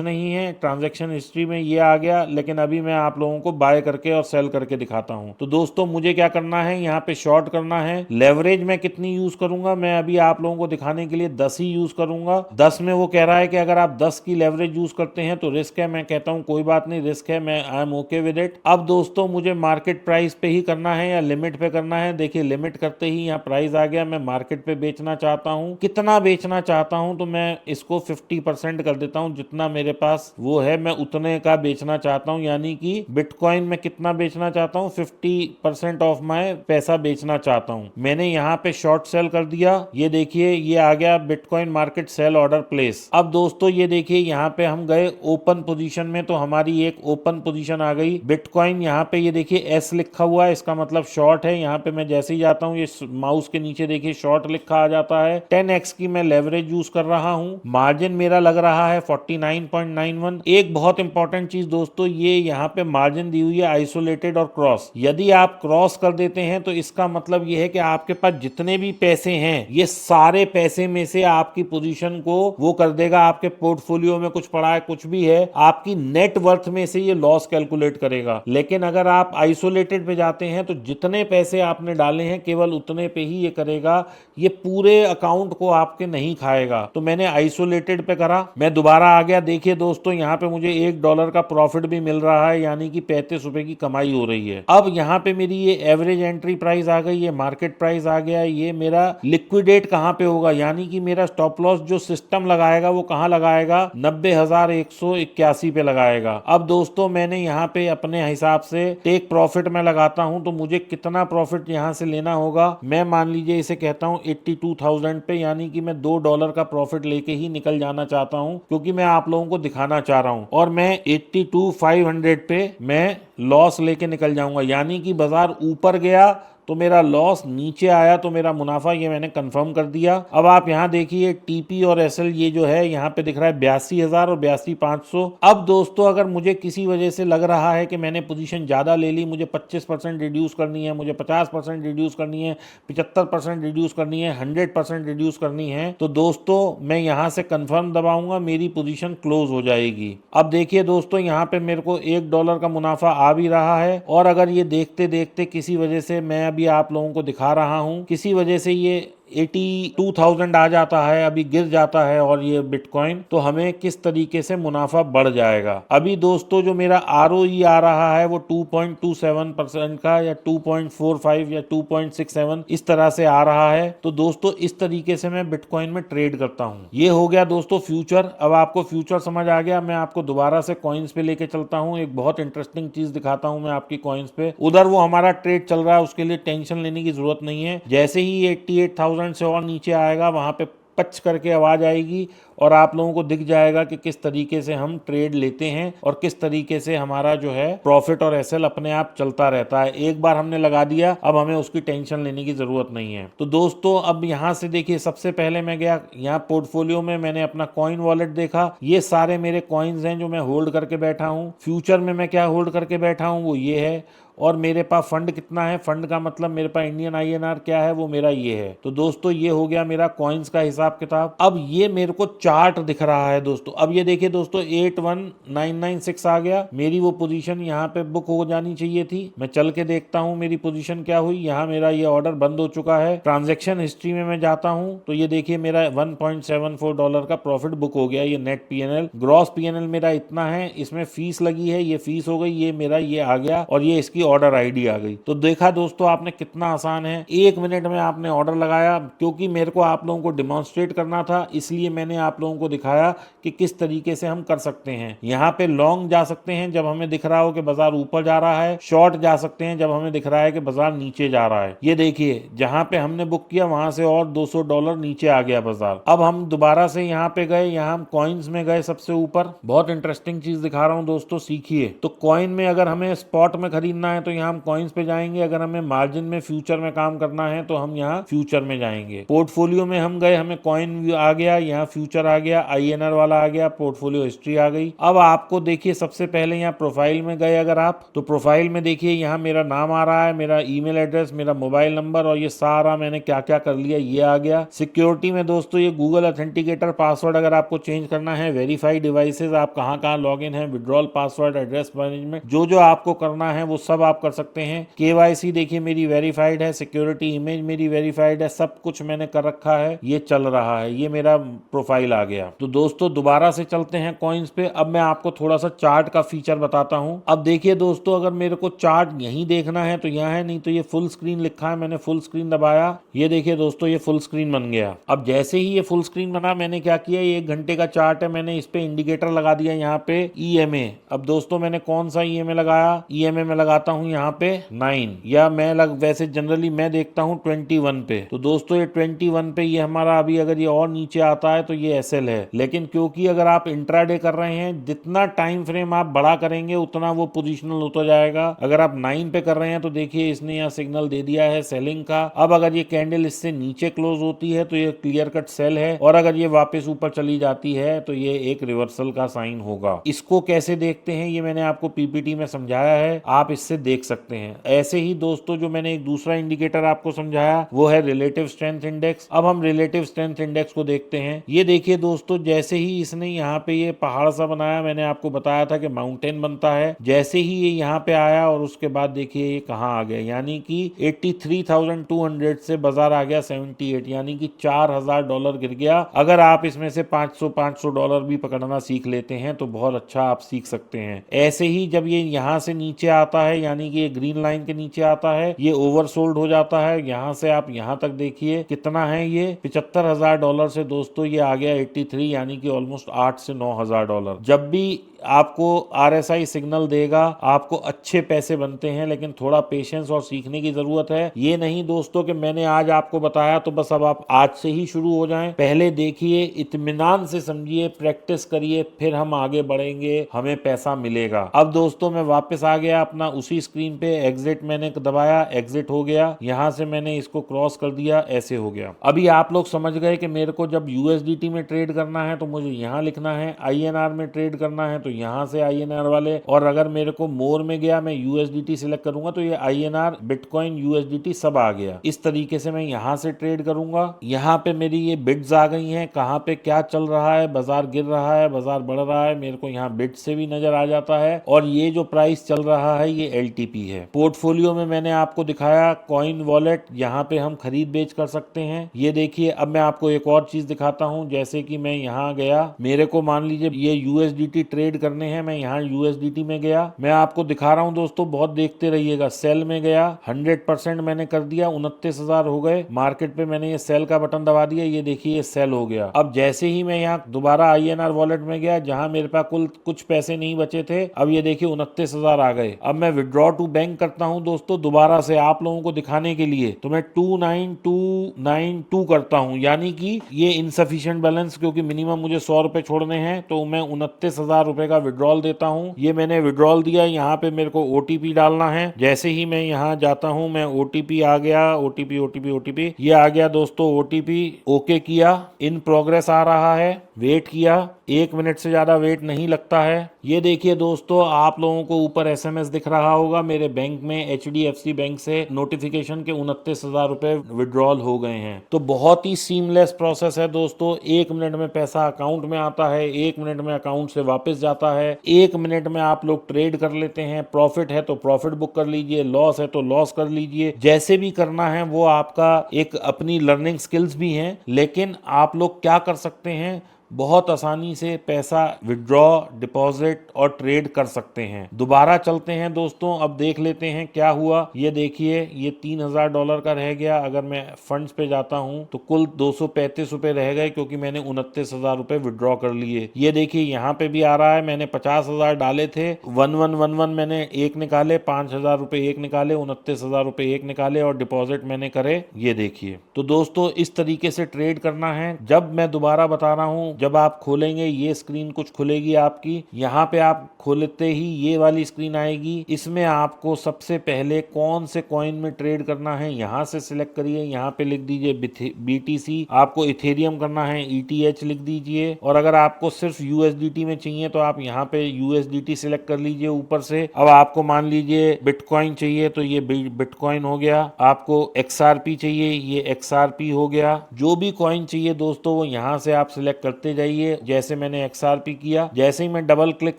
[SPEAKER 1] नहीं है, ट्रांजैक्शन हिस्ट्री में ये आ गया, लेकिन अभी मैं आप लोगों को बाय करके और सेल करके दिखाता हूँ। तो दोस्तों मुझे क्या करना है, यहाँ पे शॉर्ट करना है। लेवरेज मैं कितनी यूज करूंगा, मैं अभी आप लोगों को दिखाने के लिए 10 ही यूज करूंगा। 10 में वो कह रहा है कि अगर आप 10 की लेवरेज यूज करते हैं तो रिस्क है। मैं कहता हूं कोई बात नहीं, रिस्क है, मैं I am okay with it. अब दोस्तों मुझे मार्केट प्राइस पे ही करना है या लिमिट पे करना है। देखिए लिमिट करते ही यहाँ प्राइस आ गया। मैं मार्केट पे बेचना चाहता हूँ, कितना बेचना चाहता हूँ, तो मैं इसको 50% कर देता हूँ। जितना मेरे पास वो है मैं उतने का बेचना चाहता हूँ, यानी कि बिटकॉइन में कितना बेचना चाहता हूँ, 50% ऑफ माय पैसा बेचना चाहता हूँ। मैंने यहाँ पे शॉर्ट सेल कर दिया। ये देखिए ये आ गया Bitcoin market sell order place. अब दोस्तों ये देखिए यहाँ पे हम गए ओपन पोजीशन में, तो हमारी एक ओपन पोजीशन आ गई। बिटकॉइन यहाँ पे ये देखिए एस लिखा हुआ है, इसका मतलब शॉर्ट है। यहाँ पे मैं जैसे ही जाता हूँ ये माउस के नीचे देखिए शॉर्ट लिखा आ जाता है। 10x की मैं लेवरेज यूज कर रहा हूँ। मार्जिन मेरा लग रहा है 49.91। एक बहुत इंपॉर्टेंट चीज दोस्तों, ये यहाँ पे मार्जिन दी हुई है आइसोलेटेड और क्रॉस। यदि आप क्रॉस कर देते हैं तो इसका मतलब ये है कि आपके पास जितने भी पैसे हैं ये सारे पैसे में से आपकी पोजीशन को वो कर देगा। आपके पोर्टफोलियो में कुछ पड़ा है, कुछ भी है, आपकी नेट वर्थ में से ये लॉस कैलकुलेट करेगा। लेकिन अगर आप आइसोलेटेड पे जाते हैं तो जितने पैसे आपने डाले हैं केवल उतने पे ही ये करेगा, ये पूरे अकाउंट को आपके नहीं खाएगा। तो मैंने आइसोलेटेड पे करा, मैं दोबारा आ गया। देखिए दोस्तों यहाँ पे मुझे $1 का प्रॉफिट भी मिल रहा है, यानी कि 35 रुपए की कमाई हो रही है। अब यहाँ पे मेरी ये एवरेज एंट्री प्राइस आ गई, ये मार्केट प्राइस आ गया। ये मेरा लिक्विडेट कहाँ पे होगा, यानी कि मेरा स्टॉप लॉस जो सिस्टम लगाएगा वो कहाँ लगाएगा, 90,181 पे लगाएगा। अब दोस्तों मैंने यहाँ पे अपने हिसाब से टेक प्रॉफिट में लगाता हूँ, तो मुझे कितना प्रॉफिट यहाँ से लेना होगा, मैं मान लीजिए इसे कहता हूँ 82,000 पे, यानी कि मैं $2 का प्रॉफिट लेके ही निकल जाना चाहता हूँ, क्योंकि मैं आप लोगों को दिखाना चाह रहा हूँ। और मैं 82,500 पे मैं लॉस लेके निकल जाऊंगा, यानी कि बाजार ऊपर गया तो मेरा लॉस, नीचे आया तो मेरा मुनाफा, ये मैंने कंफर्म कर दिया। अब आप यहाँ देखिए टीपी और एसएल ये जो है यहाँ पे दिख रहा है 82,000 और 82,500। अब दोस्तों अगर मुझे किसी वजह से लग रहा है कि मैंने पोजीशन ज्यादा ले ली, मुझे 25% रिड्यूस करनी है, मुझे 50% रिड्यूस करनी है, 75% रिड्यूस करनी है, 100% रिड्यूस करनी है, तो दोस्तों मैं यहाँ से कंफर्म दबाऊंगा, मेरी पोजीशन क्लोज हो जाएगी। अब देखिए दोस्तों यहाँ पे मेरे को $1 का मुनाफा आ भी रहा है। और अगर ये देखते देखते किसी वजह से, मैं अभी आप लोगों को दिखा रहा हूं, किसी वजह से ये 82,000 आ जाता है, अभी गिर जाता है और ये बिटकॉइन, तो हमें किस तरीके से मुनाफा बढ़ जाएगा। अभी दोस्तों जो मेरा ROE आ रहा है वो 2.27% का या 2.45 या 2.67 इस तरह से आ रहा है। तो दोस्तों इस तरीके से मैं बिटकॉइन में ट्रेड करता हूँ। ये हो गया दोस्तों फ्यूचर। अब आपको फ्यूचर समझ आ गया, मैं आपको दोबारा से कॉइन्स पे लेके चलता हूँ। एक बहुत इंटरेस्टिंग चीज दिखाता हूँ मैं आपकी कॉइन्स पे। उधर वो हमारा ट्रेड चल रहा है, उसके लिए टेंशन लेने की जरूरत नहीं है। जैसे ही 88,000 से और नीचे आएगा वहां पे पच करके आवाज आएगी और आप लोगों को दिख जाएगा कि किस तरीके से हम ट्रेड लेते हैं और किस तरीके से हमारा जो है प्रॉफिट और एसएल अपने आप चलता रहता है। एक बार हमने लगा दिया, अब हमें उसकी टेंशन लेने की जरूरत नहीं है। तो दोस्तों अब यहां से देखिए, सबसे पहले मैं गया यहाँ पोर्टफोलियो में, मैंने अपना कॉइन वॉलेट देखा। ये सारे मेरे कॉइन्स हैं जो मैं होल्ड करके बैठा हूँ। फ्यूचर में मैं क्या होल्ड करके बैठा हूँ वो ये है। और मेरे पास फंड कितना है, फंड का मतलब मेरे पास इंडियन INR क्या है वो मेरा ये है। तो दोस्तों ये हो गया मेरा कॉइन्स का हिसाब किताब। अब ये मेरे को चार्ट दिख रहा है दोस्तों। अब ये देखिए दोस्तों 81,996 आ गया। मेरी वो पोजीशन यहाँ पे बुक हो जानी चाहिए थी। मैं चल के देखता हूँ मेरी पोजीशन क्या हुई। यहाँ मेरा ये ऑर्डर बंद हो चुका है। ट्रांजेक्शन हिस्ट्री में मैं जाता हूँ तो ये देखिए मेरा $1.74 का प्रॉफिट बुक हो गया। ये नेट PNL, ग्रॉस PNL मेरा इतना है, इसमें फीस लगी है, ये फीस हो गई, ये मेरा ये आ गया और ये इसकी ऑर्डर ID आ गई। तो देखा दोस्तों आपने कितना आसान है। 1 मिनट में आपने ऑर्डर लगाया। क्योंकि मेरे को आप लोगों को डिमॉन्स्ट्रेट करना था इसलिए मैंने आप लोगों को दिखाया कि किस तरीके से हम कर सकते हैं। यहाँ पे लॉन्ग जा सकते हैं जब हमें दिख रहा हो कि बाजार ऊपर जा रहा है, शॉर्ट जा सकते हैं जब हमें दिख रहा है कि बाजार नीचे जा रहा है। ये देखिए जहां पे हमने बुक किया वहां से और $200 नीचे आ गया बाजार। अब हम दोबारा से यहाँ पे गए, यहाँ हम कॉइन्स में गए सबसे ऊपर। बहुत इंटरेस्टिंग चीज दिखा रहा हूँ दोस्तों, सीखिए। तो कॉइन में अगर हमें स्पॉट में खरीदना है तो यहाँ हम कॉइन्स पे जाएंगे। अगर हमें मार्जिन में फ्यूचर में काम करना है तो हम यहाँ फ्यूचर में जाएंगे। पोर्टफोलियो में हम गए, हमें कॉइन आ गया, यहाँ फ्यूचर आ गया, INR वाला आ गया, पोर्टफोलियो हिस्ट्री आ गई। अब आपको देखिए सबसे पहले यहाँ प्रोफाइल में गए अगर आप, तो प्रोफाइल में देखिए यहाँ मेरा नाम आ रहा है, मेरा ईमेल एड्रेस, मेरा मोबाइल नंबर और ये सारा मैंने क्या क्या कर लिया ये आ गया। सिक्योरिटी में दोस्तों ये गूगल ऑथेंटिकेटर पासवर्ड अगर आपको चेंज करना है, वेरीफाइड डिवाइसेस आप कहाँ कहाँ लॉग इन है, विड्रॉल पासवर्ड, एड्रेस मैनेजमेंट, जो जो आपको करना है वो सब आप कर सकते हैं। KYC देखिए मेरी वेरीफाइड है, सिक्योरिटी इमेज मेरी वेरीफाइड है, सब कुछ मैंने कर रखा है, ये चल रहा है, ये मेरा प्रोफाइल आ गया। तो दोस्तों दोबारा से चलते हैं कॉइन्स पे। अब मैं आपको थोड़ा सा चार्ट का फीचर बताता हूं। अब देखिए दोस्तों अगर मेरे को चार्ट यहीं देखना है तो यहाँ है, नहीं तो ये फुल स्क्रीन लिखा है, मैंने फुल स्क्रीन दबाया, ये देखिए दोस्तों ये फुल स्क्रीन बन गया। अब जैसे ही ये फुल स्क्रीन बना मैंने क्या किया, ये 1 घंटे का चार्ट है, मैंने इस पे इंडिकेटर लगा दिया यहाँ पे EMA। अब दोस्तों मैंने कौन सा EMA लगाया, EMA में लगाता हूँ यहाँ पे 9, या मैं वैसे जनरली मैं देखता हूँ 21 पे। तो दोस्तों ये 21 पे ये हमारा अभी अगर ये और नीचे आता है तो ये SL है। लेकिन क्योंकि अगर आप इंट्राडे कर रहे हैं, जितना टाइम फ्रेम आप बड़ा करेंगे उतना वो पोजिशनल होता जाएगा। अगर आप 9 पे कर रहे हैं तो देखिए इसने यहाँ सिग्नल दे दिया है सेलिंग का। अब अगर ये कैंडल इससे नीचे क्लोज होती है तो ये क्लियर कट सेल है, और अगर ये वापस ऊपर चली जाती है तो ये एक रिवर्सल का साइन होगा। इसको कैसे देखते हैं ये मैंने आपको PPT में समझाया है, आप इससे देख सकते हैं। ऐसे ही दोस्तों जो मैंने एक दूसरा इंडिकेटर आपको समझाया वो है रिलेटिव स्ट्रेंथ इंडेक्स। अब हम रिलेटिव स्ट्रेंथ इंडेक्स को देखते हैं। ये देखिए दोस्तों जैसे ही इसने यहाँ पे ये पहाड़ सा बनाया, मैंने आपको बताया था कि माउंटेन बनता है, जैसे ही ये यहाँ पे आया और उसके बाद देखिए ये कहाँ आ गया, यानी कि 83,200 से बाजार आ गया 78, यानी कि $4,000 गिर गया। अगर आप इसमें से $500 भी पकड़ना सीख लेते हैं तो बहुत अच्छा आप सीख सकते हैं। ऐसे ही जब ये यहाँ से नीचे आता है, यानी कि ये ग्रीन लाइन के नीचे आता है, ये ओवरसोल्ड हो जाता है। यहाँ से आप यहाँ तक देखिए कितना है, ये $75,000 से दोस्तों ये आ गया 83, यानी कि ऑलमोस्ट 8 से $9,000। जब भी आपको RSI सिग्नल देगा आपको अच्छे पैसे बनते हैं, लेकिन थोड़ा पेशेंस और सीखने की जरूरत है। ये नहीं दोस्तों कि मैंने आज आपको बताया तो बस अब आप आज से ही शुरू हो जाएं। पहले देखिए, इत्मीनान से समझिए, प्रैक्टिस करिए, फिर हम आगे बढ़ेंगे, हमें पैसा मिलेगा। अब दोस्तों मैं वापस आ गया अपना उसी स्क्रीन पे, एग्जिट मैंने दबाया, एग्जिट हो गया, यहां से मैंने इसको क्रॉस कर दिया, ऐसे हो गया। अभी आप लोग समझ गए कि मेरे को जब USDT में ट्रेड करना है तो मुझे यहाँ लिखना है, INR में ट्रेड करना है तो यहाँ से INR वाले, और अगर मेरे को मोर में गया, मैं USDT सिलेक्ट करूंगा तो ये INR, बिटकॉइन, USDT सब आ गया। इस तरीके से मैं यहाँ से ट्रेड करूंगा। यहाँ पे मेरी ये बिड्स आ गई हैं, कहाँ पे क्या चल रहा है, बाजार गिर रहा है, बाजार बढ़ रहा है, मेरे को यहाँ बिड से भी नजर आ जाता है। और ये जो प्राइस चल रहा है ये LTP है। पोर्टफोलियो में मैंने आपको दिखाया कॉइन वॉलेट, यहाँ पे हम खरीद बेच कर सकते हैं। ये देखिए, अब मैं आपको एक और चीज दिखाता हूँ। जैसे कि मैं यहाँ गया, मेरे को मान लीजिए ये USDT ट्रेड करने हैं, मैं यहाँ USDT में गया, मैं आपको दिखा रहा हूँ दोस्तों, बहुत देखते रहिएगा। सेल में गया, 100% मैंने कर दिया, 29,000 हो गए। मार्केट पे मैंने ये सेल का बटन दबा दिया, ये देखिए ये सेल हो गया। अब जैसे ही मैं यहाँ दोबारा INR वॉलेट में गया, जहां मेरे पास कुल कुछ पैसे नहीं बचे थे, अब ये देखिए 29,000 आ गए। अब मैं विड्रॉ टू बैंक करता हूं दोस्तों, दोबारा से आप लोगों को दिखाने के लिए, तो मैं 29292 करता हूं, यानी कि ये इनसफिशिएंट बैलेंस, क्योंकि मिनिमम मुझे 100 रुपए छोड़ने हैं, तो मैं 29,000 रुपए का विड्रॉल देता हूं। ये मैंने विड्रॉल दिया। यहाँ पे मेरे को OTP डालना है। जैसे ही मैं यहाँ जाता हूं, मैं OTP आ गया, OTP ये आ गया दोस्तों। OTP ओके किया, इन प्रोग्रेस आ रहा है, वेट किया, 1 मिनट से ज्यादा वेट नहीं लगता है। ये देखिए दोस्तों, आप लोगों को ऊपर SMS दिख रहा होगा, मेरे बैंक में HDFC बैंक से नोटिफिकेशन के 29,000 रुपए विड्रॉल हो गए हैं। तो बहुत ही सीमलेस प्रोसेस है दोस्तों। 1 मिनट में पैसा अकाउंट में आता है, 1 मिनट में अकाउंट से वापस जाता है, 1 मिनट में आप लोग ट्रेड कर लेते हैं। प्रॉफिट है तो प्रॉफिट बुक कर लीजिए, लॉस है तो लॉस कर लीजिए, जैसे भी करना है वो आपका एक अपनी लर्निंग स्किल्स भी हैं। लेकिन आप लोग क्या कर सकते हैं, बहुत आसानी से पैसा विड्रॉ, डिपॉजिट और ट्रेड कर सकते हैं। दोबारा चलते हैं दोस्तों, अब देख लेते हैं क्या हुआ। ये देखिए, ये $3,000 का रह गया। अगर मैं फंड्स पे जाता हूं तो कुल 235 रुपए रह गए, क्योंकि मैंने 29,000 रुपए विड्रॉ कर लिए। ये देखिए यहाँ पे भी आ रहा है, मैंने 50,000 डाले थे, 1111 मैंने एक निकाले, 5,000 रुपए एक निकाले, 29,000 रुपए एक निकाले और डिपॉजिट मैंने करे। ये देखिए, तो दोस्तों इस तरीके से ट्रेड करना है। जब मैं दोबारा बता रहा हूं, जब आप खोलेंगे ये स्क्रीन कुछ खुलेगी आपकी, यहाँ पे आप खोलते ही ये वाली स्क्रीन आएगी। इसमें आपको सबसे पहले कौन से कॉइन में ट्रेड करना है यहाँ से सिलेक्ट करिए। यहाँ पे लिख दीजिए BTC, आपको इथेरियम करना है ETH लिख दीजिए, और अगर आपको सिर्फ USDT में चाहिए तो आप यहाँ पे USDT सिलेक्ट कर लीजिए ऊपर से। अब आपको मान लीजिए बिटकॉइन चाहिए तो ये बिटकॉइन हो गया, आपको XRP चाहिए, ये XRP हो गया। जो भी कॉइन चाहिए दोस्तों वो यहाँ से आप सिलेक्ट करते जाइए। जैसे मैंने XRP किया, जैसे ही मैं डबल क्लिक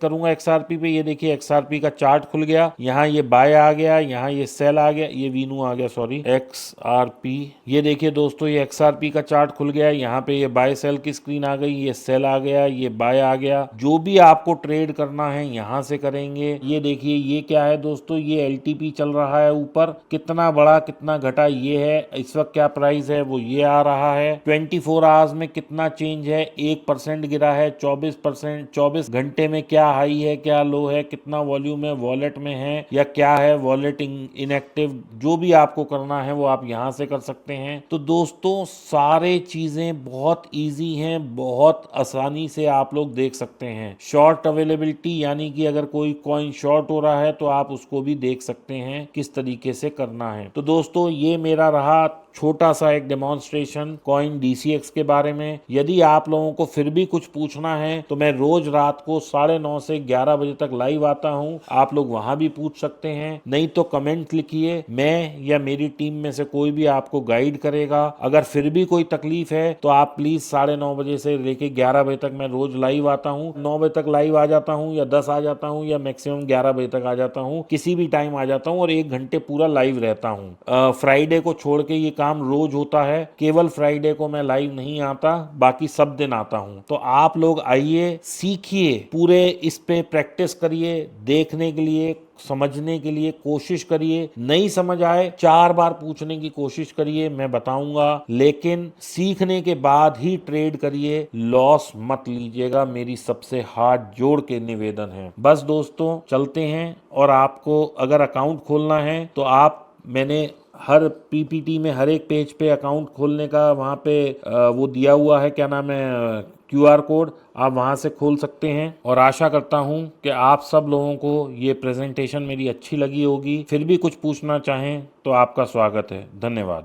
[SPEAKER 1] करूंगा XRP पे, ये देखिए XRP का चार्ट खुल गया। यहाँ ये बाय आ गया, यहाँ ये सेल आ गया, ये वीनू आ गया, सॉरी XRP। ये देखिए दोस्तों, ये XRP का चार्ट खुल गया। यहाँ पे ये बाय सेल की स्क्रीन आ गई, ये सेल आ गया, ये बाय आ गया। जो भी आपको ट्रेड करना है यहाँ से करेंगे। ये देखिए, ये क्या है दोस्तों, ये LTP चल रहा है ऊपर, कितना बड़ा कितना घटा ये है। इस वक्त क्या प्राइस है वो ये आ रहा है। 24 आवर्स में कितना चेंज है, 1% गिरा है, 24%, 24 घंटे में क्या हाई है क्या लो है, कितना वॉल्यूम है वॉलेट में है या क्या है, वॉलेट इनएक्टिव, जो भी आपको करना है वो आप यहाँ से कर सकते हैं। तो दोस्तों सारे चीजें बहुत इजी हैं, बहुत आसानी से आप लोग देख सकते हैं। शॉर्ट अवेलेबिलिटी, यानी कि अगर कोई कॉइन शॉर्ट हो रहा है तो आप उसको भी देख सकते हैं किस तरीके से करना है। तो दोस्तों ये मेरा रहा छोटा सा एक डेमोन्स्ट्रेशन कॉइन DCX के बारे में। यदि आप लोगों को फिर भी कुछ पूछना है तो मैं रोज रात को 9:30 से 11 बजे तक लाइव आता हूं, आप लोग वहां भी पूछ सकते हैं। नहीं तो कमेंट लिखिए, मैं या मेरी टीम में से कोई भी आपको गाइड करेगा। अगर फिर भी कोई तकलीफ है तो आप प्लीज 9:30 बजे से लेके 11 बजे तक मैं रोज लाइव आता हूँ। 9 बजे तक लाइव आ जाता हूँ या 10 आ जाता हूँ या मैक्सिमम 11 बजे तक आ जाता हूँ, किसी भी टाइम आ जाता हूँ और 1 घंटे पूरा लाइव रहता हूँ। फ्राइडे को छोड़ के ये काम रोज होता है, केवल फ्राइडे को मैं लाइव नहीं आता, बाकी सब दिन आता हूं। तो आप लोग आइए, सीखिए, पूरे इस पे प्रैक्टिस करिए, देखने के लिए, समझने के लिए कोशिश करिए। नहीं समझ आए 4 बार पूछने की कोशिश करिए, मैं बताऊंगा, लेकिन सीखने के बाद ही ट्रेड करिए, लॉस मत लीजिएगा, मेरी सबसे हाथ जोड़ के निवेदन है। बस दोस्तों चलते हैं। और आपको अगर अकाउंट खोलना है तो आप, मैंने हर PPT में हर एक पेज पे अकाउंट खोलने का वहाँ पे वो दिया हुआ है, क्या नाम है, QR कोड, आप वहाँ से खोल सकते हैं। और आशा करता हूँ कि आप सब लोगों को ये प्रेजेंटेशन मेरी अच्छी लगी होगी। फिर भी कुछ पूछना चाहें तो आपका स्वागत है। धन्यवाद।